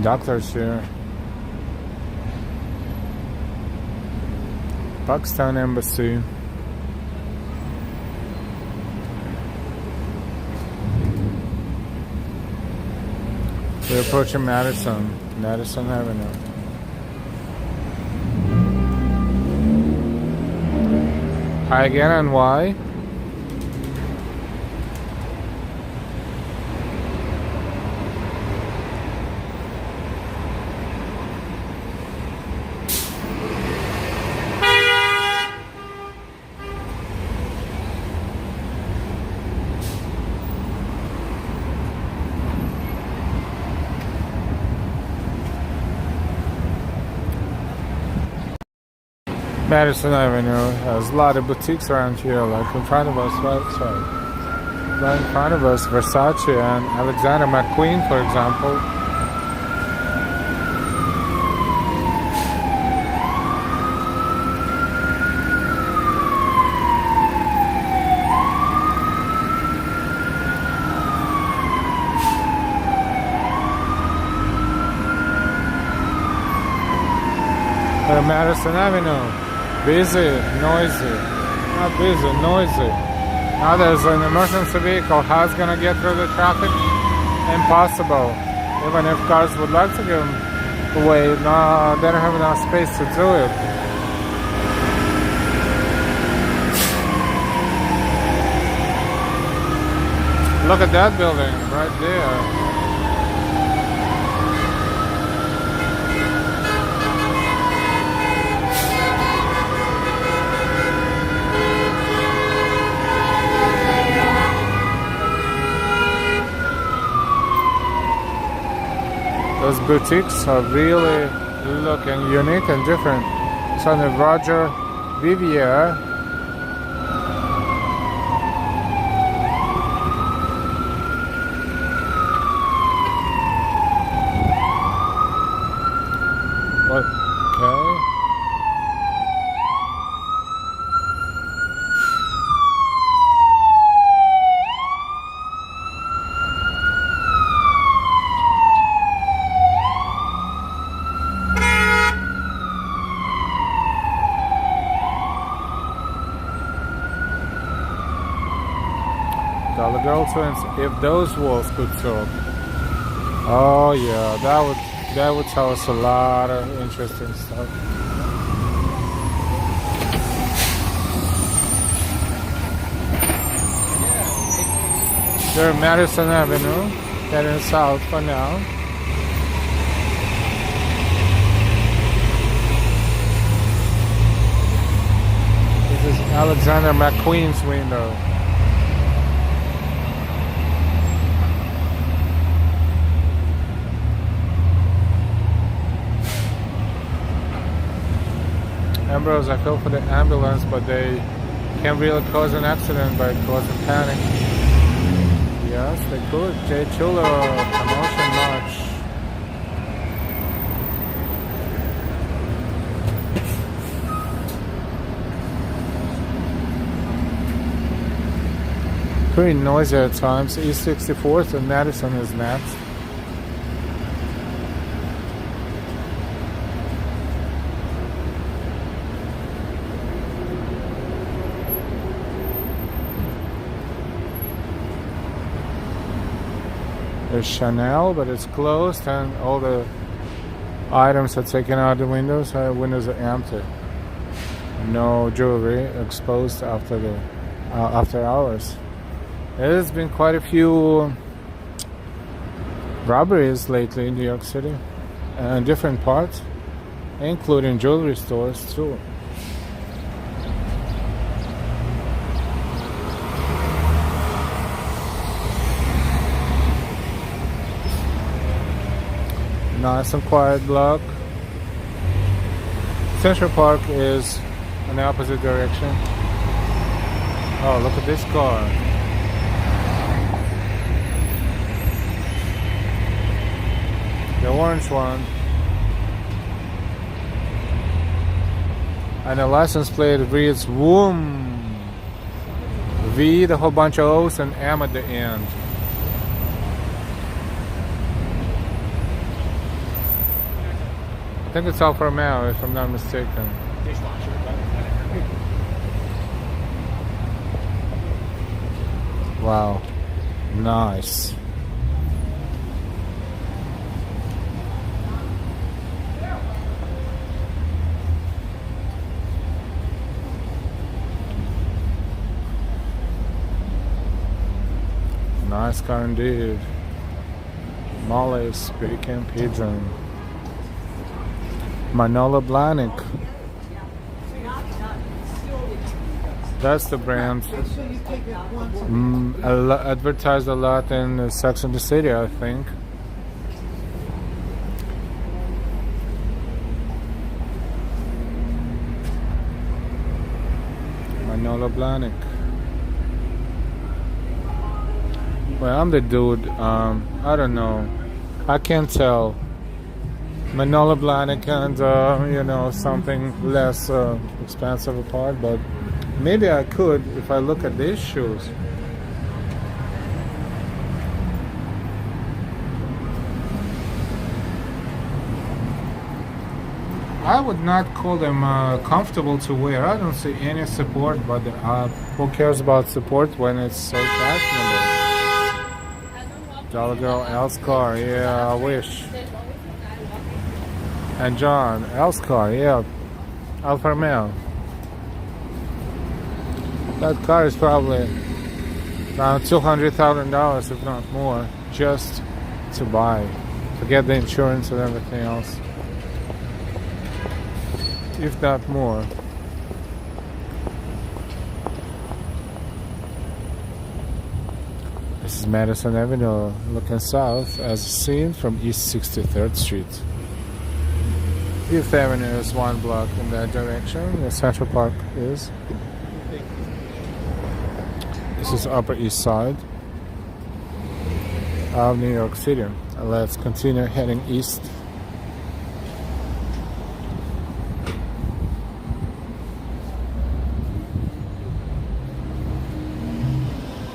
Doctors here. Pakistan Embassy. We're approaching Madison Avenue. Hi again, and why? Madison Avenue has a lot of boutiques around here, like in front of us, right in front of us, Versace and Alexander McQueen, for example. Madison Avenue. Busy, noisy. Not busy, noisy. Now there's an emergency vehicle. How's gonna get through the traffic? Impossible. Even if cars would like to give away, no, they don't have enough space to do it. Look at that building right there. Those boutiques are really looking unique and different. So the Roger Vivier. What? Okay. Dollar Girl Twins, if those walls could talk. Oh yeah, that would tell us a lot of interesting stuff. They're Madison Avenue, heading south for now. This is Alexander McQueen's window. Ambrose, I feel for the ambulance, but they can really cause an accident by causing panic. Yes, they could. Jay Chulo, promotion march. Pretty noisy at times. East 64th and Madison is next. There's Chanel, but it's closed, and all the items are taken out the windows. Windows are empty. No jewelry exposed after hours. There's been quite a few robberies lately in New York City, in different parts, including jewelry stores too. Nice and quiet block. Central Park is in the opposite direction. Oh, look at this car. The orange one. And the license plate reads WOOM. V, the whole bunch of O's, and M at the end. I think it's Alfa Romeo, if I'm not mistaken. Wow, nice. Nice car indeed. Molly speaking pigeon. Manolo Blahnik. That's the brand. Advertised a lot in Sex and the City, I think. Manolo Blahnik. Well, I'm the dude. I don't know. I can't tell. Manolo Blahnik and you know, something less expensive apart, but maybe I could if I look at these shoes. I would not call them comfortable to wear. I don't see any support, but who cares about support when it's so fashionable? Dollar Girl, L's car, yeah, I wish. And John, L's car, yeah, Alfa Romeo. That car is probably around $200,000, if not more, just to buy. Forget the insurance and everything else. If not more. This is Madison Avenue, looking south as seen from East 63rd Street. Fifth Avenue is one block in that direction. The Central Park is. This is Upper East Side of New York City. Let's continue heading east.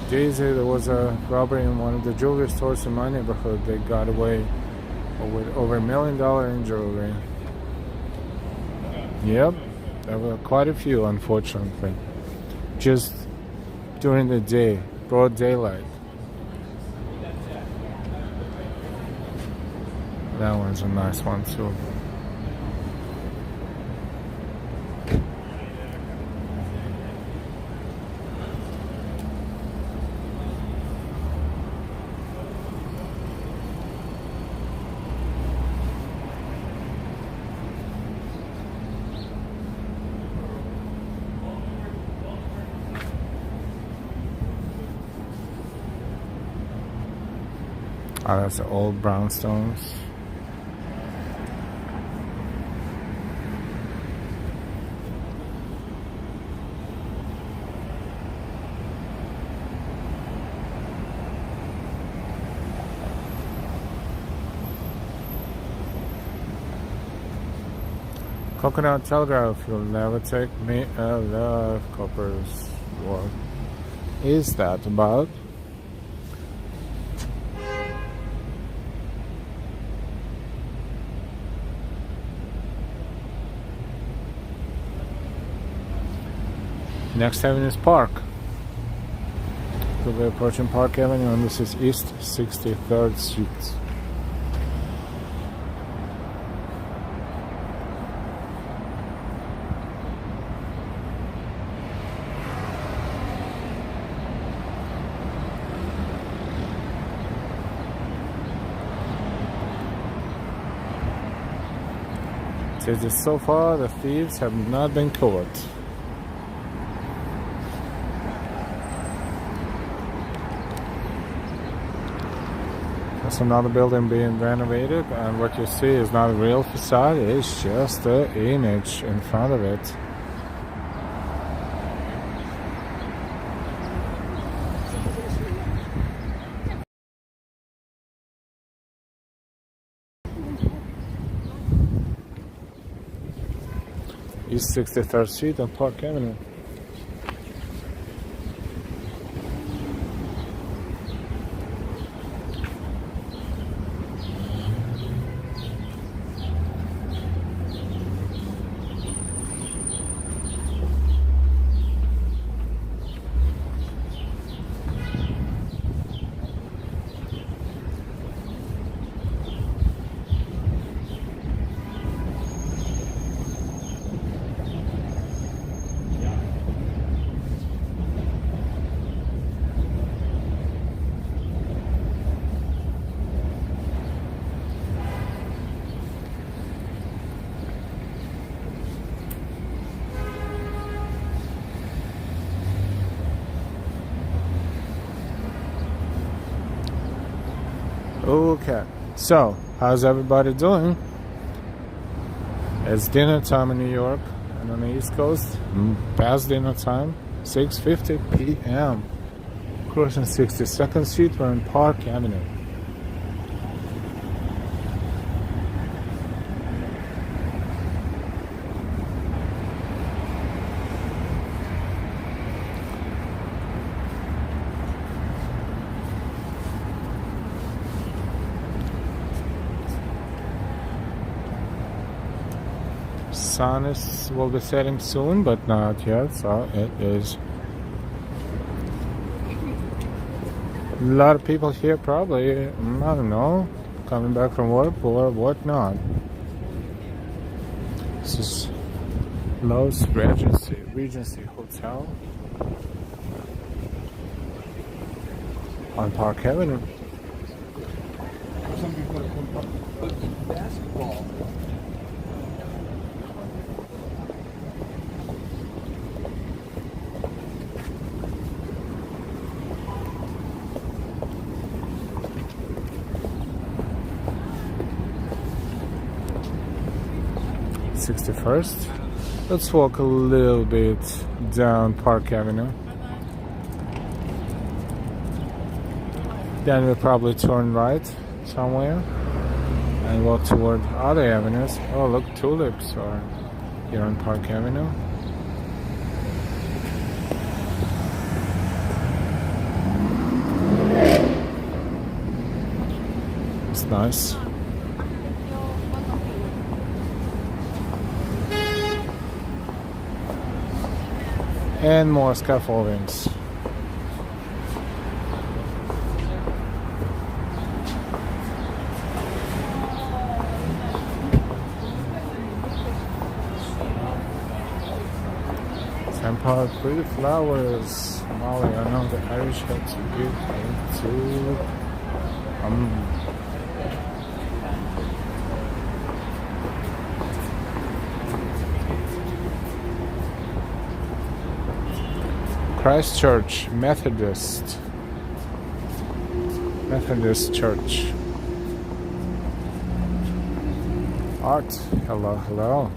Daisy, there was a robbery in one of the jewelry stores in my neighborhood. They got away with over $1 million in jewelry. Yep, there were quite a few, unfortunately. Just during the day, broad daylight. That one's a nice one too. Oh, that's the old brownstones. Coconut Telegraph, you'll never take me alive, coppers. What is that about? Next avenue is Park. We'll be approaching Park Avenue, and this is East 63rd Street. It says so far the thieves have not been caught. That's another building being renovated, and what you see is not a real facade, it's just the image in front of it. East 63rd Street and Park Avenue. Okay, so how's everybody doing? It's dinner time in New York and on the East Coast. Past dinner time, 6:50 p.m. Crossing 62nd Street, we're in Park Avenue. Sun will be setting soon, but not yet, so it is. A lot of people here probably, I don't know, coming back from work or whatnot. This is Lowe's Regency Hotel on Park Avenue. Basketball. '61st. Let's walk a little bit down Park Avenue. Then we'll probably turn right somewhere and walk toward other avenues. Oh, look, tulips are here on Park Avenue. It's nice. And more scaffoldings. Empire, pretty flowers. Molly, I know the Irish had to give into Christchurch Methodist Church. Art, hello, hello.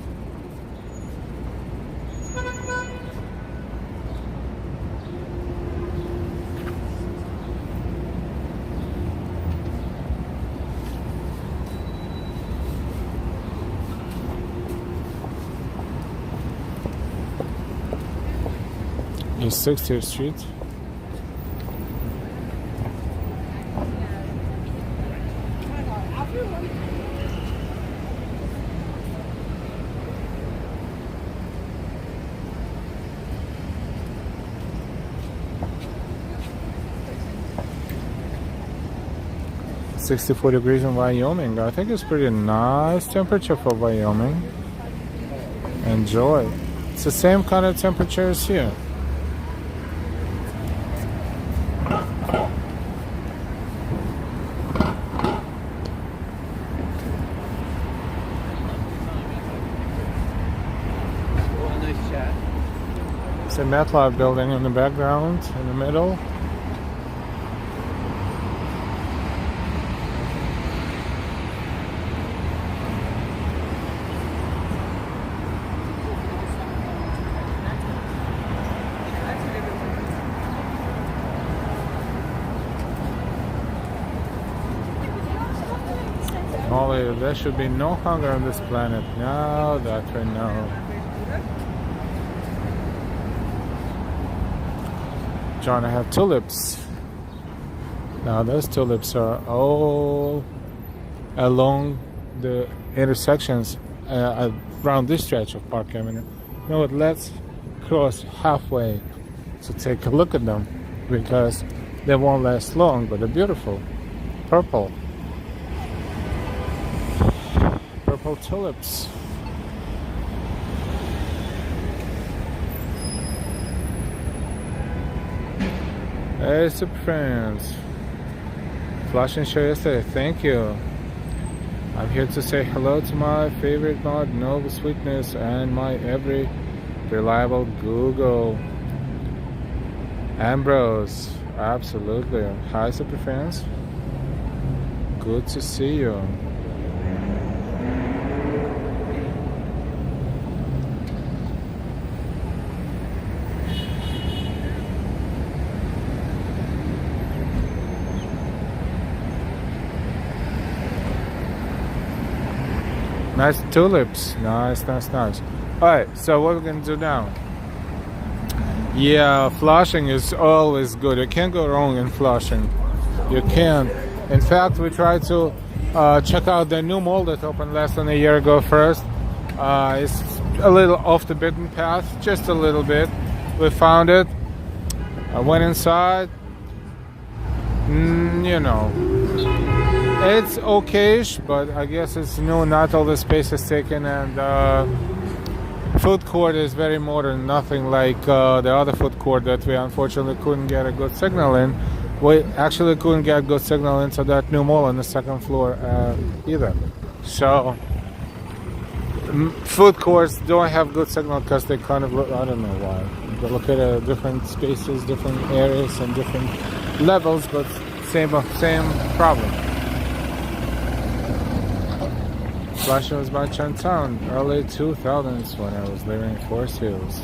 East 60th Street. .64 degrees in Wyoming. I think it's pretty nice temperature for Wyoming. Enjoy. It's the same kind of temperature as here. It's a MetLife building in the background, in the middle. Finally, there should be no hunger on this planet. Now that we know. Trying to have tulips. Now those tulips are all along the intersections around this stretch of Park Avenue. You know what? Let's cross halfway to take a look at them, because they won't last long, but they're beautiful. Purple tulips. Hey, super friends. Flushing show yesterday. Thank you. I'm here to say hello to my favorite mod, Nova Sweetness, and my every reliable Google. Ambrose. Absolutely. Hi, super fans. Good to see you. Nice tulips. Nice. Alright, so what we're gonna do now? Yeah, Flushing is always good. You can't go wrong in Flushing. You can't. In fact, we tried to check out the new mall that opened less than a year ago first. It's a little off the beaten path, just a little bit. We found it. I went inside. You know, it's okayish, but I guess it's new. Not all the space is taken, and food court is very modern. Nothing like the other food court that we unfortunately couldn't get a good signal in. We actually couldn't get good signal into that new mall on the second floor either. So food courts don't have good signal because they kind of look, I don't know why. They look at different spaces, different areas, and different levels, but same problem. Flushing was my Chinatown, early 2000s when I was living in Forest Hills.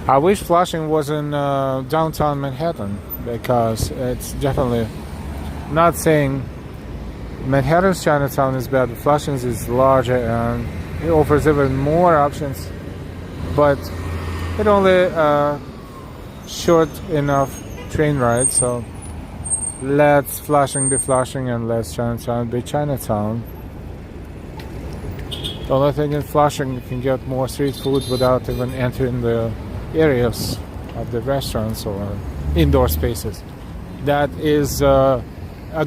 I wish Flushing was in downtown Manhattan, because it's definitely, not saying Manhattan's Chinatown is bad, but Flushing's is larger and it offers even more options, but it only short enough train ride, so let's Flushing be Flushing and let's Chinatown be Chinatown. The only thing in Flushing, you can get more street food without even entering the areas of the restaurants or indoor spaces. That is a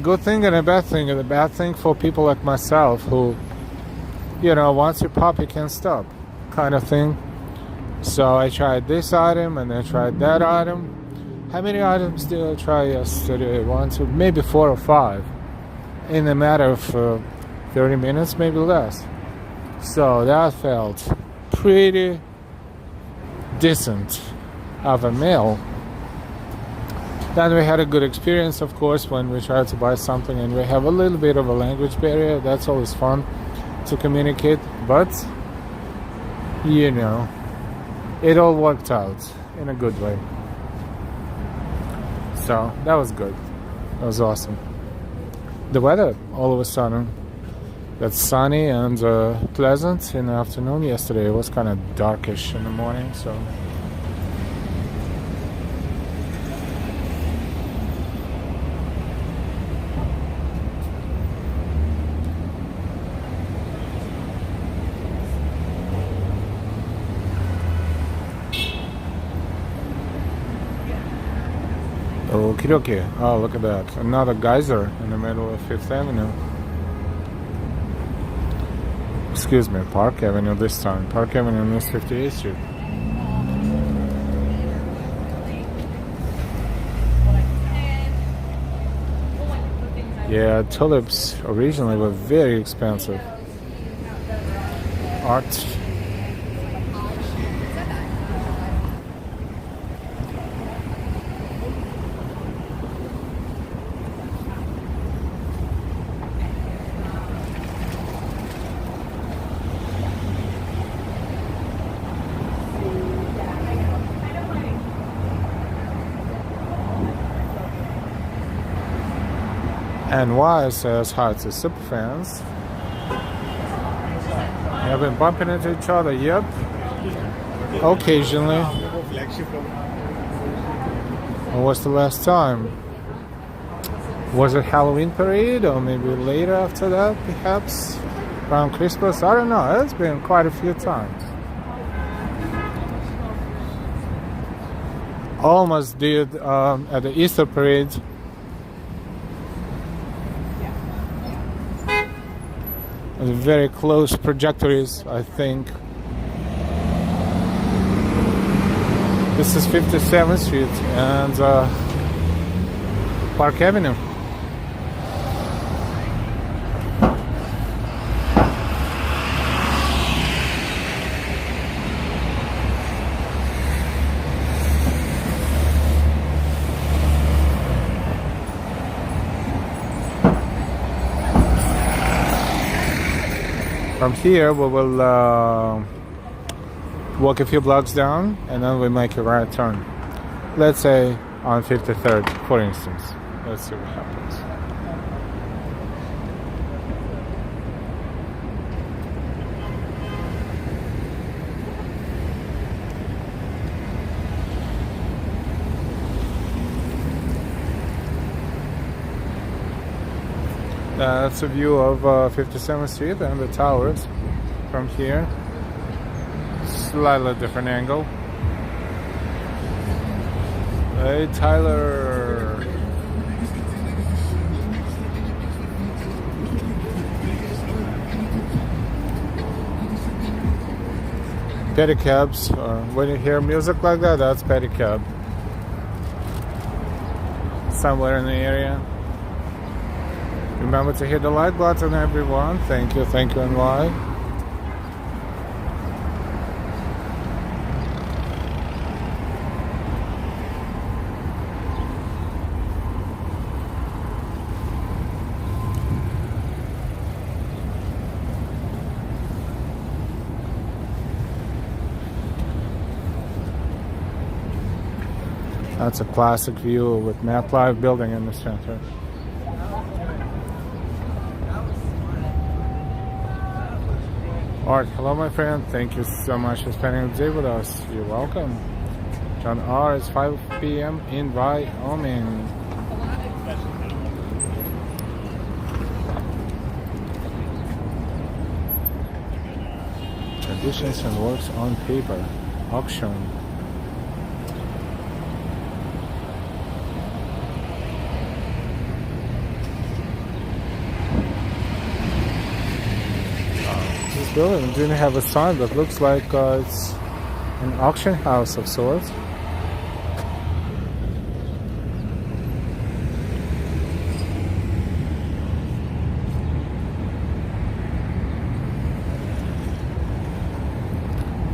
good thing and a bad thing. And the bad thing for people like myself who, you know, once you pop, you can't stop kind of thing. So I tried this item and then tried that item. How many items did I try yesterday? 1, 2, maybe 4 or 5 in a matter of 30 minutes, maybe less. So that felt pretty decent of a meal. Then we had a good experience, of course, when we tried to buy something and we have a little bit of a language barrier. That's always fun to communicate, but you know, it all worked out in a good way. So that was good. That was awesome. The weather all of a sudden got sunny and pleasant in the afternoon. Yesterday it was kind of darkish in the morning, so okie dokie. Oh, look at that. Another geyser in the middle of 5th Avenue. Excuse me, Park Avenue this time. Park Avenue and East 58th Street. Yeah, tulips originally were very expensive. Art. NY says hi to superfans. Have been bumping into each other, yep. Occasionally. When was the last time? Was it Halloween parade or maybe later after that, perhaps? Around Christmas? I don't know. It's been quite a few times. Almost did at the Easter parade. Very close trajectories, I think. This is 57th Street and Park Avenue. From here we will walk a few blocks down and then we make a right turn. Let's say on 53rd, for instance. Let's see what happens. That's a view of 57th Street and the towers from here. Slightly different angle. Hey Tyler. Pedicabs. When you hear music like that, that's pedicab. Somewhere in the area. Remember to hit the like button, everyone. Thank you, and why. That's a classic view with MetLife building in the center. Alright, hello my friend, thank you so much for spending the day with us. You're welcome. John R. It's 5 p.m. in Wyoming. Traditions and works on paper. Auction. Building didn't have a sign, but looks like it's an auction house of sorts.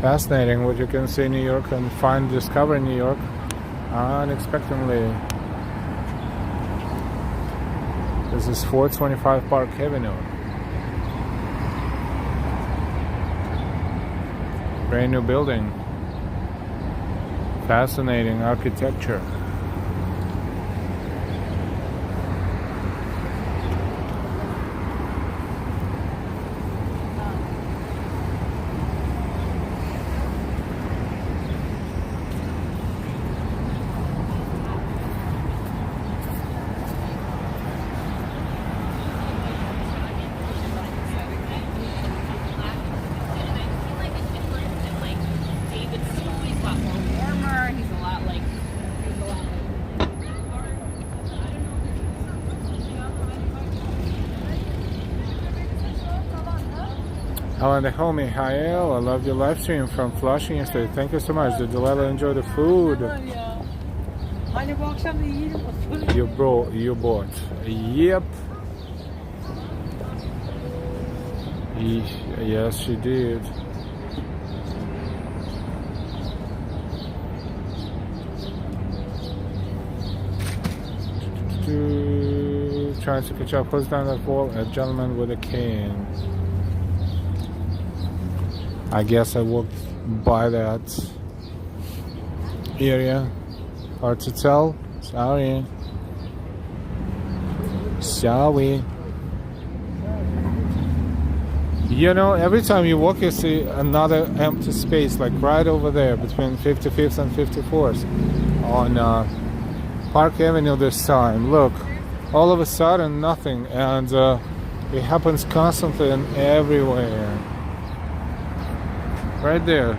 Fascinating what you can see in New York and discover in New York unexpectedly. This is 425 Park Avenue. Brand new building. Fascinating architecture. Alan the homie, Hael, I love your live stream from Flushing yesterday. Thank you so much. Did Delilah enjoy the food? You bought. Yep. Yes, she did. Trying to catch up. Who's down that wall? A gentleman with a cane. I guess I walked by that area. Hard to tell. Sorry. shall we? You know, every time you walk, you see another empty space, like right over there between 55th and 54th on Park Avenue this time. Look, all of a sudden, nothing, and it happens constantly and everywhere. Right there.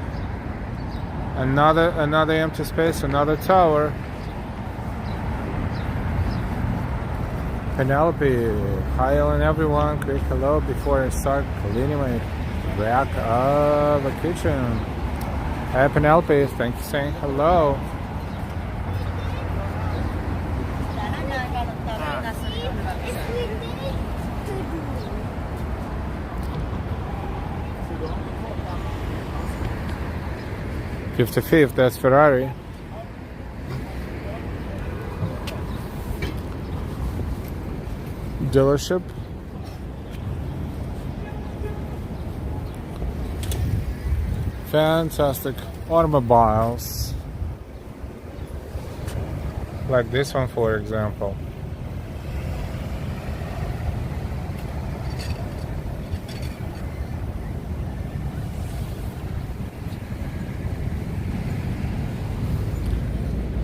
Another empty space, another tower. Penelope, hi Ellen everyone, quick hello before I start cleaning my rack of the kitchen. Hi Penelope, thank you for saying hello. '55th, that's Ferrari. Dealership. Fantastic automobiles. Like this one, for example.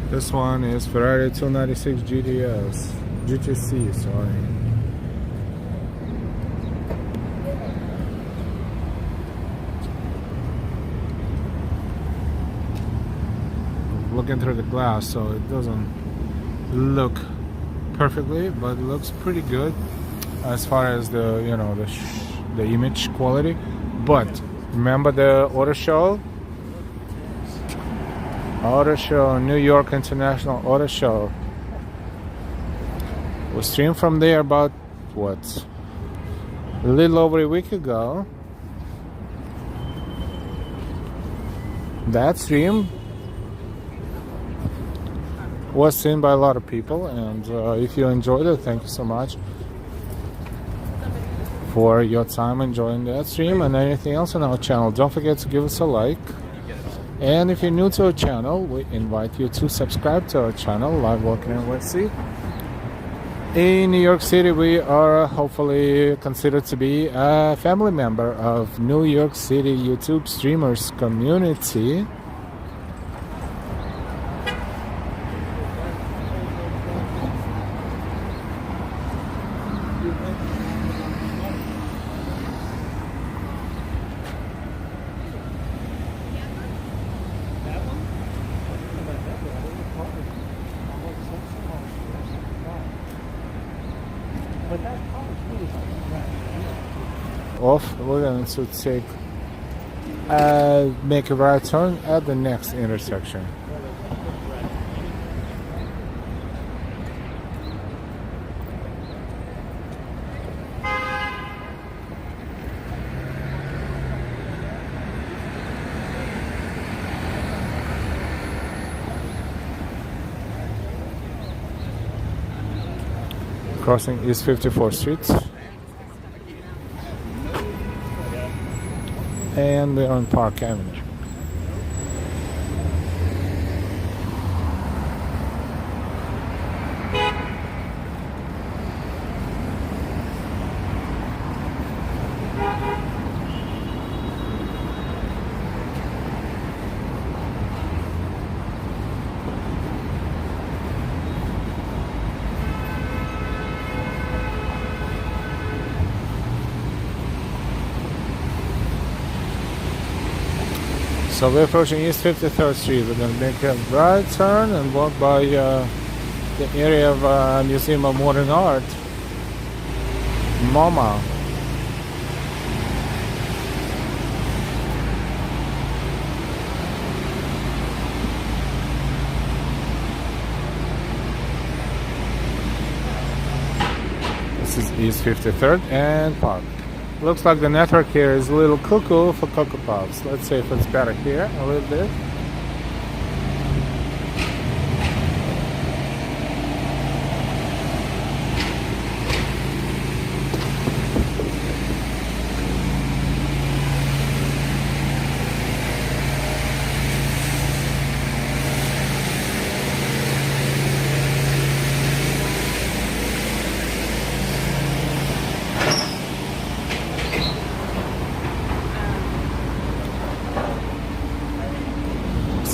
This one is Ferrari 296 GTC, sorry. Looking through the glass, so it doesn't look perfectly, but it looks pretty good as far as the the image quality. But remember the auto show, New York International Auto Show was streamed from there about a little over a week ago. That stream was seen by a lot of people, and if you enjoyed it, thank you so much for your time enjoying that stream and anything else on our channel. Don't forget to give us a like, and if you're new to our channel, we invite you to subscribe to our channel, Live Walking NYC. In New York City, we are hopefully considered to be a family member of New York City YouTube streamers community. Off, we're going to take make a right turn at the next intersection. Crossing East 54th Street. And we're on Park Avenue. So we're approaching East 53rd Street. We're going to make a right turn and walk by the area of Museum of Modern Art, MoMA. This is East 53rd and Park. Looks like the network here is a little cuckoo for Cocoa Puffs. Let's see if it's better here a little bit.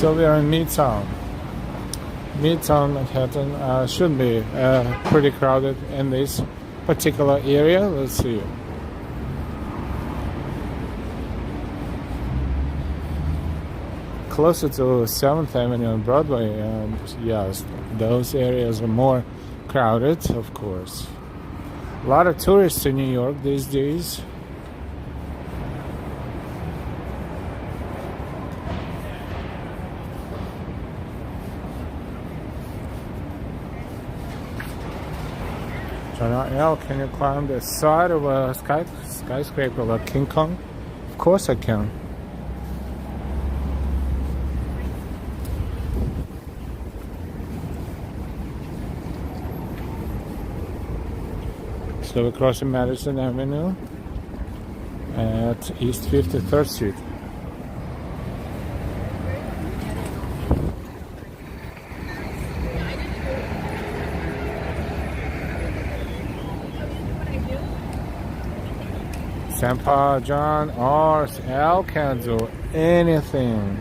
So we are in Midtown. Midtown Manhattan should be pretty crowded in this particular area. Let's see. Closer to 7th Avenue and Broadway, and yes, those areas are more crowded, of course. A lot of tourists in New York these days. Now, can you climb the side of a skyscraper like King Kong? Of course I can. So we're crossing Madison Avenue at East 53rd Street. Sampa, John, or Al can do anything.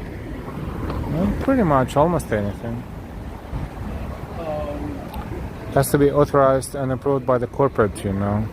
Well, pretty much almost anything. Has to be authorized and approved by the corporate, you know.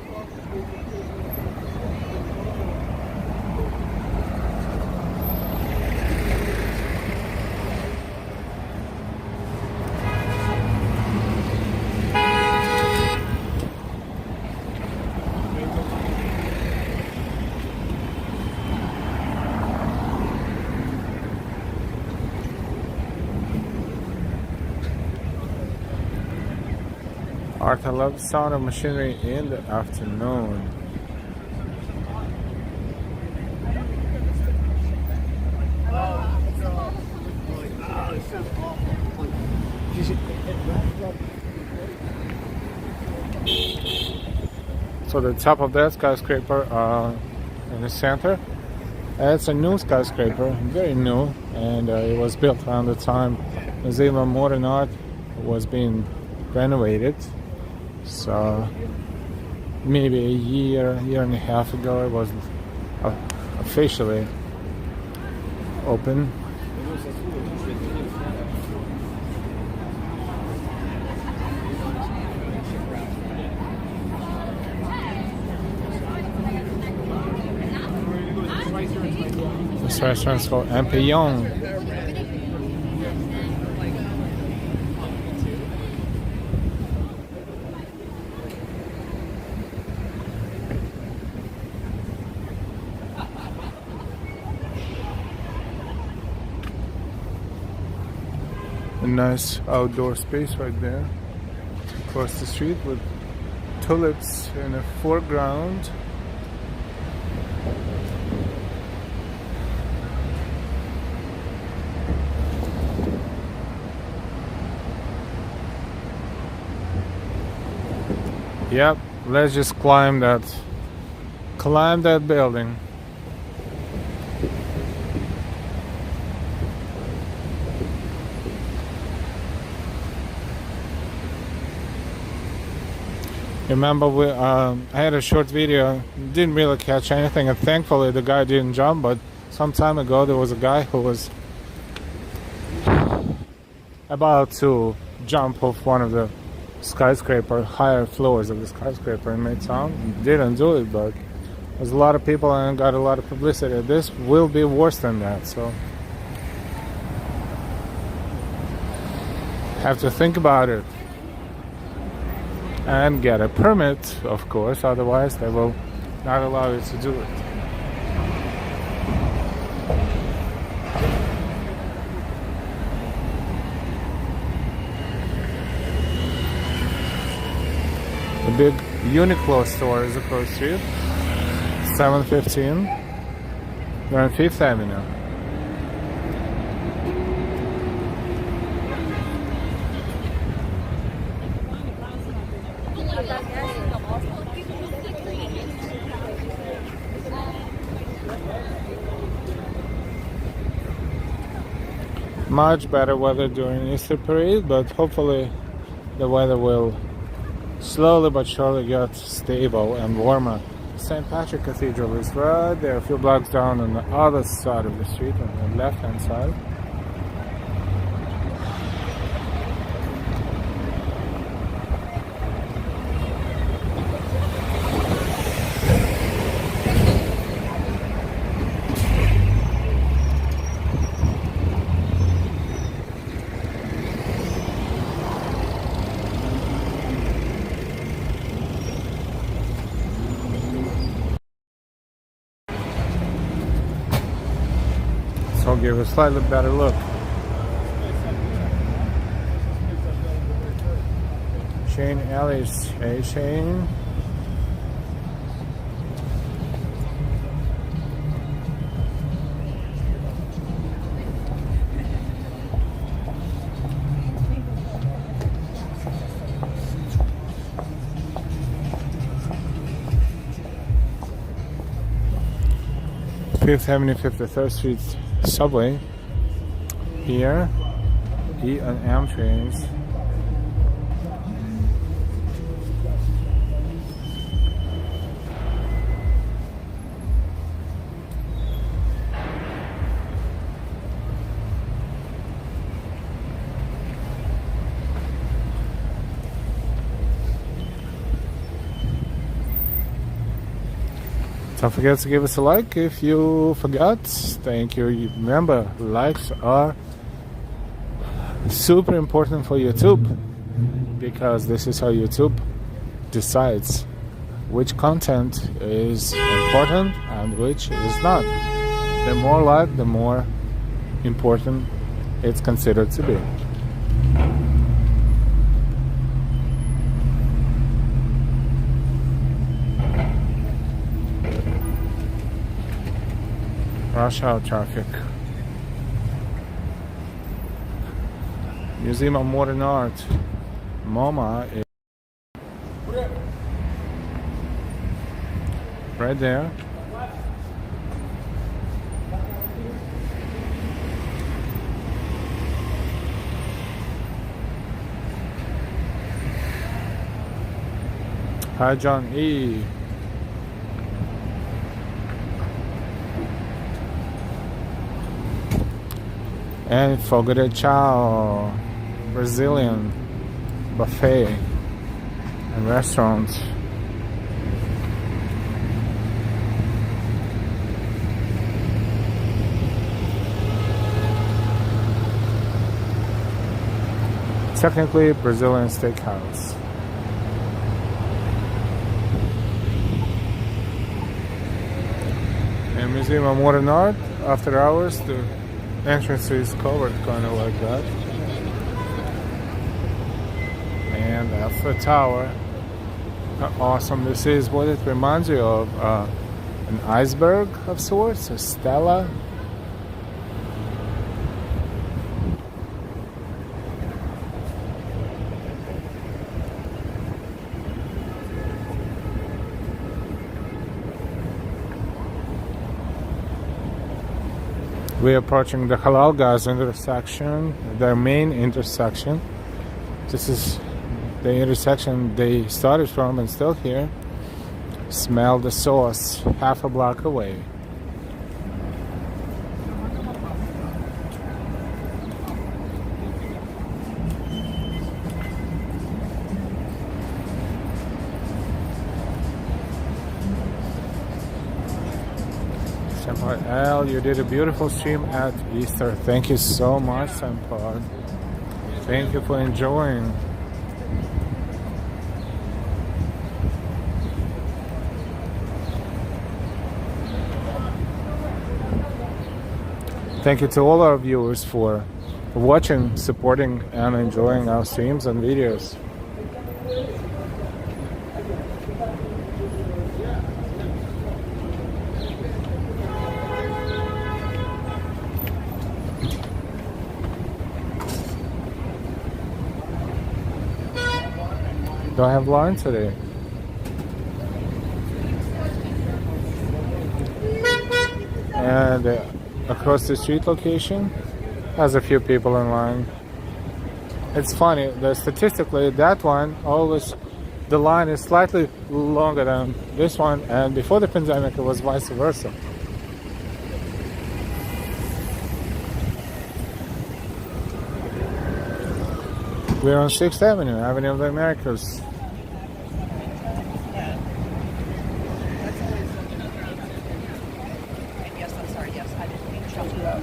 Art, I love the sound of machinery in the afternoon. So the top of that skyscraper in the center, it's a new skyscraper, very new, and it was built around the time Museum of Modern Art was being renovated. So maybe a year and a half ago it was officially open. This restaurant's called Empillon. A nice outdoor space right there across the street with tulips in the foreground. Yep, let's just climb that building. Remember, I had a short video, didn't really catch anything, and thankfully the guy didn't jump, but some time ago there was a guy who was about to jump off one of the higher floors of the skyscraper in Midtown. He didn't do it, but there's a lot of people and got a lot of publicity. This will be worse than that, so have to think about it. And get a permit, of course, otherwise they will not allow you to do it. The big Uniqlo store is across the street, 715. We're on 5th Avenue. Much better weather during Easter parade, but hopefully the weather will slowly but surely get stable and warmer. St. Patrick Cathedral is right there, a few blocks down on the other side of the street, on the left hand side. I'll give a slightly better look. Shane Ellis. Hey Shane. Fifth Avenue, 53rd Street subway. Here, E and M trains. Don't forget to give us a like if you forgot. Thank you. Remember, likes are super important for YouTube, because this is how YouTube decides which content is important and which is not. The more like, the more important it's considered to be. Rush hour traffic. Museum of Modern Art. MoMA is right there. Hi John E. And Fogo de Chao, Brazilian buffet and restaurant. Technically Brazilian steakhouse. And Museum of Modern Art, after hours, the entrance is covered kind of like that. And that's the tower. How awesome this is. What it reminds you of, an iceberg of sorts, a stela. We're approaching the Halal Gas intersection, their main intersection. This is the intersection they started from and still here. Smell the sauce, half a block away. Senpai L, you did a beautiful stream at Easter. Thank you so much, Senpai. Thank you for enjoying. Thank you to all our viewers for watching, supporting, and enjoying our streams and videos. Do I have line today? And across the street location has a few people in line. It's funny that statistically that one always, the line is slightly longer than this one, and before the pandemic it was vice versa. We're on 6th Avenue, Avenue of the Americas. Yes, I'm sorry. Yes, I didn't mean to shut you up.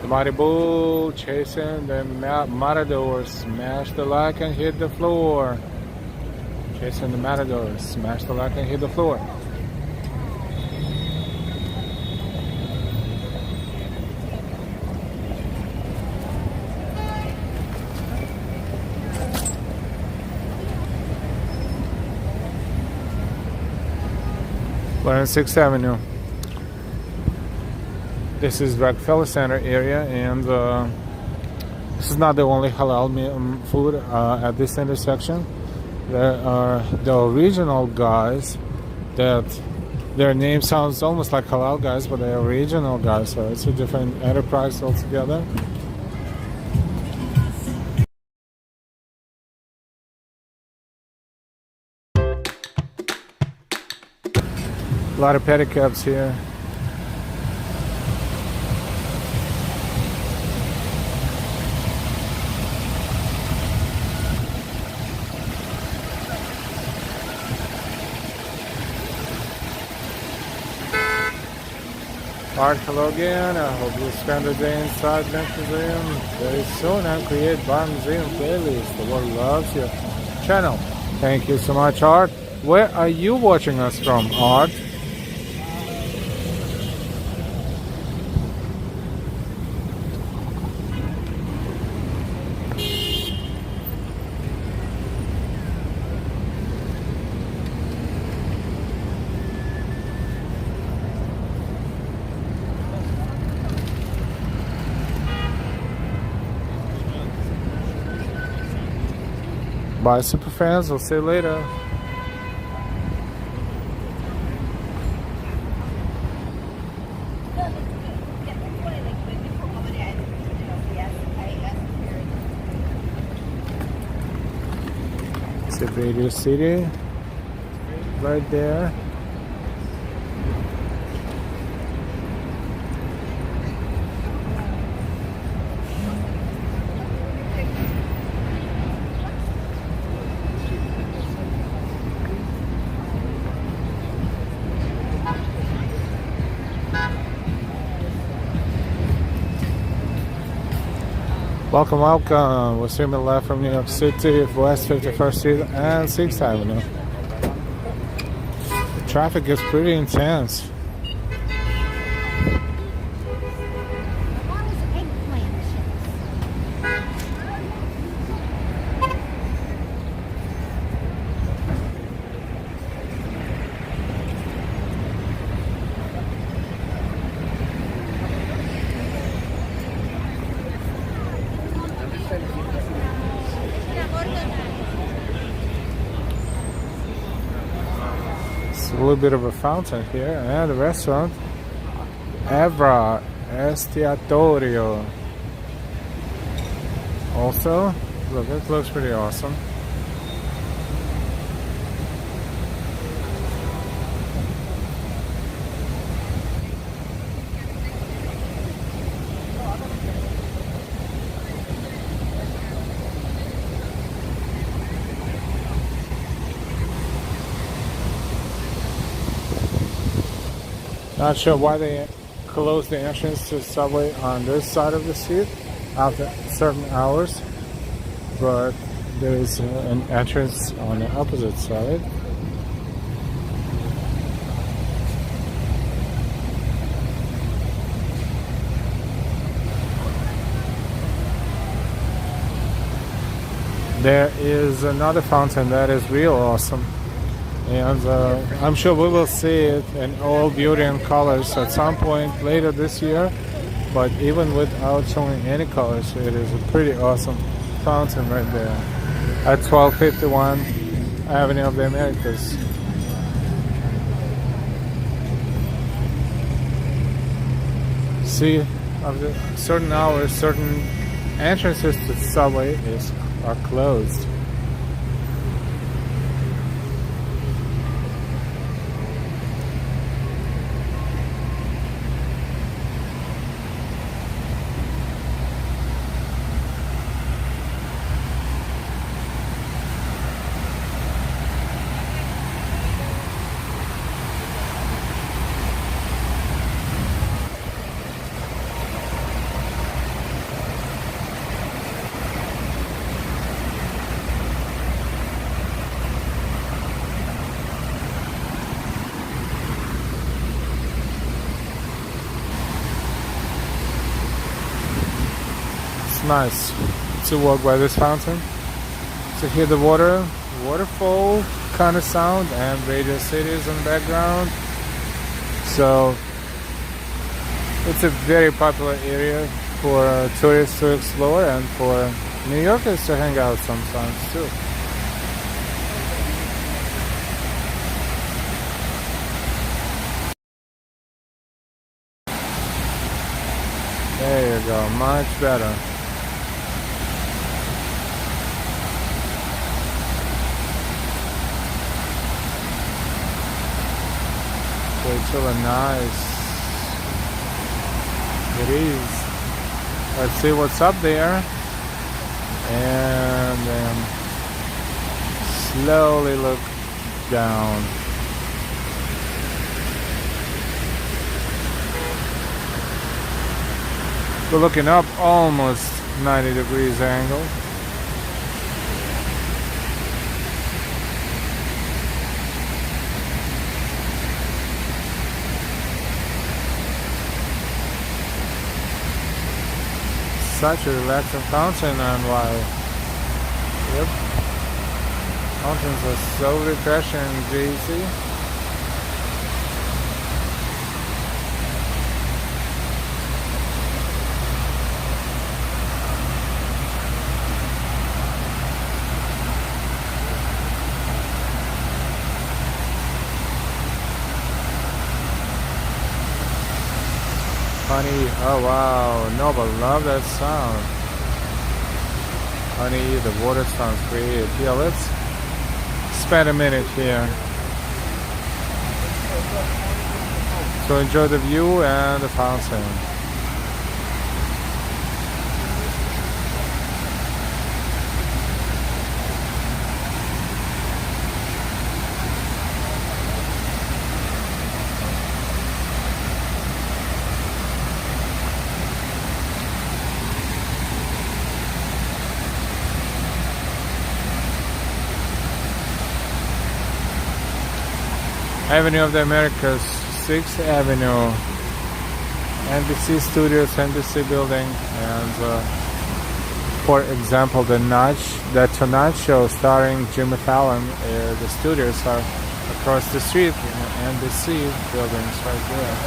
The Mighty Bull chasing the Matador. Smash the like and hit the floor. Chasing the matadors. Smash the like and hit the floor. We're on 6th Avenue. This is Rockefeller Center area, and this is not the only halal food at this intersection. There are the original guys that their name sounds almost like halal guys, but they're original guys, so it's a different enterprise altogether. A lot of pedicabs here. Art, hello again. I hope you spend the day inside Next Museum very soon and create Bar Museum playlist. The world loves your channel. Thank you so much, Art. Where are you watching us from, Art? Bye, super fans. We'll see you later. It's a Radio City right there. Welcome, welcome. We're streaming live from New York City, West 51st Street and 6th Avenue. The traffic is pretty intense. A little bit of a fountain here and a restaurant, Evra Estiatorio. Also, look, it looks pretty awesome. Not sure why they closed the entrance to the subway on this side of the street after certain hours, but there is an entrance on the opposite side. There is another fountain that is real awesome. And I'm sure we will see it in all beauty and colors at some point later this year. But even without showing any colors, it is a pretty awesome fountain right there at 1251 Avenue of the Americas. See, after certain hours, certain entrances to the subway are closed. nice to walk by this fountain, to hear the waterfall kind of sound, and Radio City is in the background. So it's a very popular area for tourists to explore and for New Yorkers to hang out sometimes too. There you go, much better. It's really nice. It is. Let's see what's up there. And then slowly look down. We're looking up almost 90 degrees angle. Such a relaxing fountain, and wow. Yep. Fountains are so refreshing and breezy. Honey, oh wow, no, but love that sound. Honey, the water sounds great. Yeah, let's spend a minute here to enjoy the view and the fountain. Avenue of the Americas, 6th Avenue, NBC Studios, NBC building, and for example, the Tonight Show starring Jimmy Fallon, the studios are across the street in the NBC buildings right there.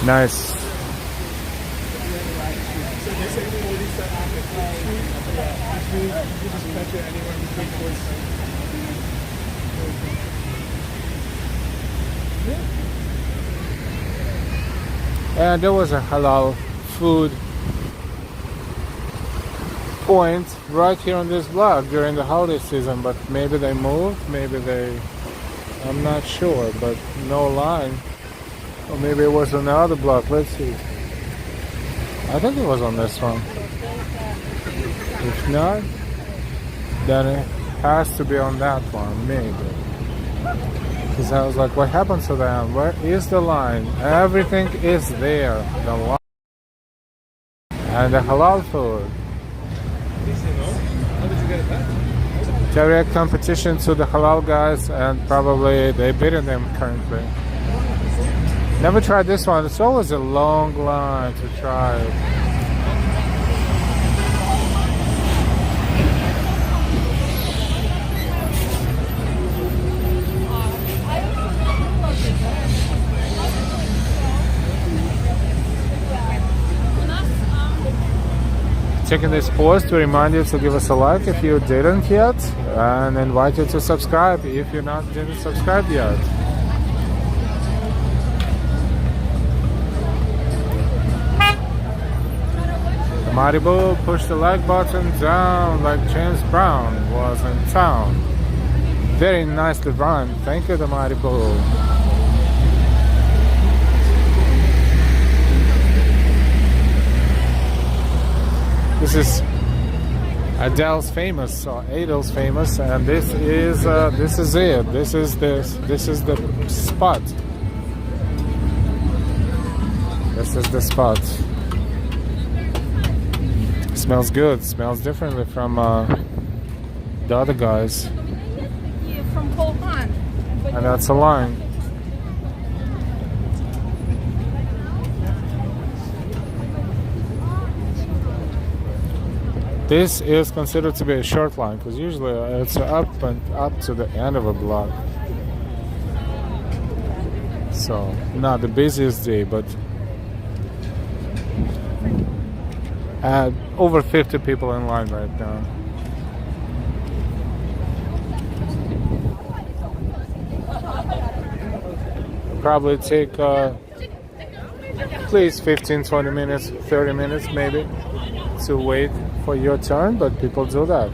Nice. And there was a halal food point right here on this block during the holiday season, but maybe they moved, I'm not sure, but no line. Or maybe it was on the other block. Let's see. I think it was on this one. If not, then it has to be on that one, maybe. Because I was like, what happened to them? Where is the line? Everything is there. The line and the halal food. Direct competition to the halal guys, and probably they're beating them currently. Never tried this one. It's always a long line to try it. Taking this pause to remind you to give us a like if you didn't yet, and invite you to subscribe if you didn't subscribe yet. Maribu, push the like button down like James Brown was in town. Very nicely run. Thank you, the Maribu. This is Adele's famous, or Adele's famous, and this is it. This is the spot. This is the spot. Smells good. Smells differently from the other guys. and that's a line. This is considered to be a short line because usually it's up and up to the end of a block. So not the busiest day, but over 50 people in line right now. Probably take at least 15-20 minutes, 30 minutes maybe to wait for your turn, but people do that.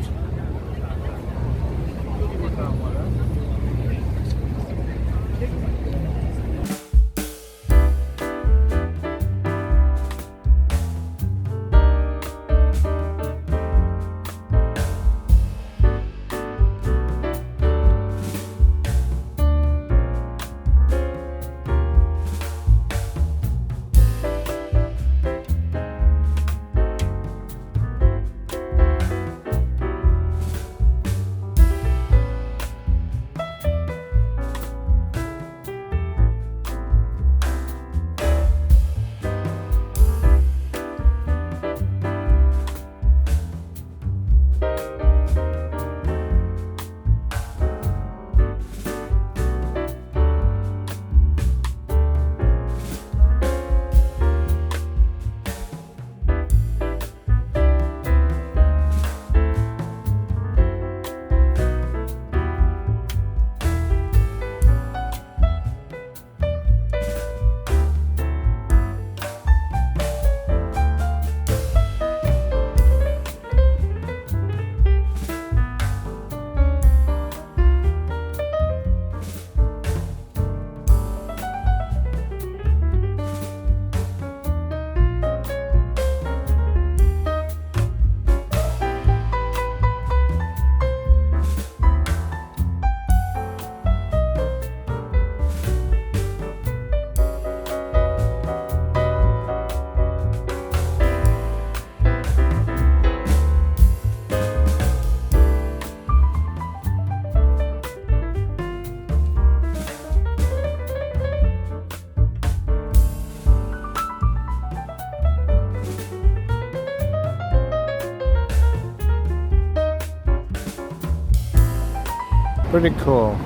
Pretty cool.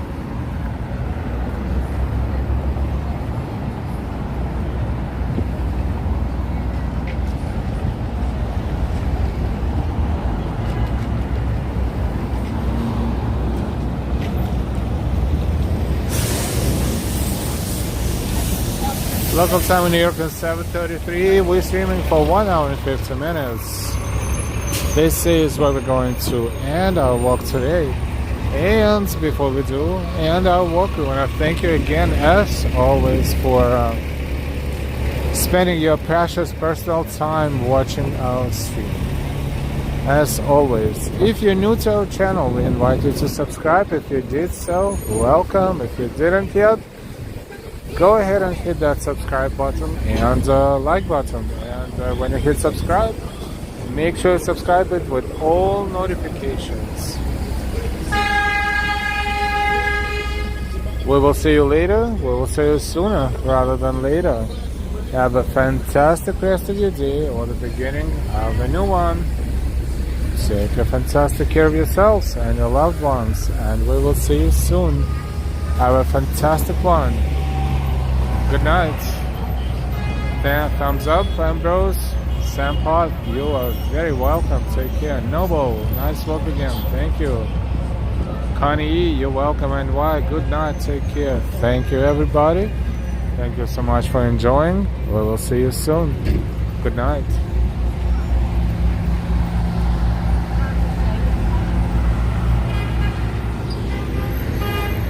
Local time in New York is 7:33. We're streaming for 1 hour and 50 minutes. This is where we're going to end our walk today. And before we do end our walk, we want to thank you again, as always, for spending your precious personal time watching our stream. As always, if you're new to our channel, we invite you to subscribe. If you did so, welcome. If you didn't yet, go ahead and hit that subscribe button and like button. And when you hit subscribe, make sure you subscribe it with all notifications. We will see you later. We will see you sooner rather than later. Have a fantastic rest of your day or the beginning of a new one. Take a fantastic care of yourselves and your loved ones, and we will see you soon. Have a fantastic one. Good night. Thumbs up, Ambrose. Sam Pot, you are very welcome. Take care. Noble, nice walk again. Thank you. Connie E, you're welcome. And why? Good night. Take care. Thank you, everybody. Thank you so much for enjoying. We will see you soon. Good night.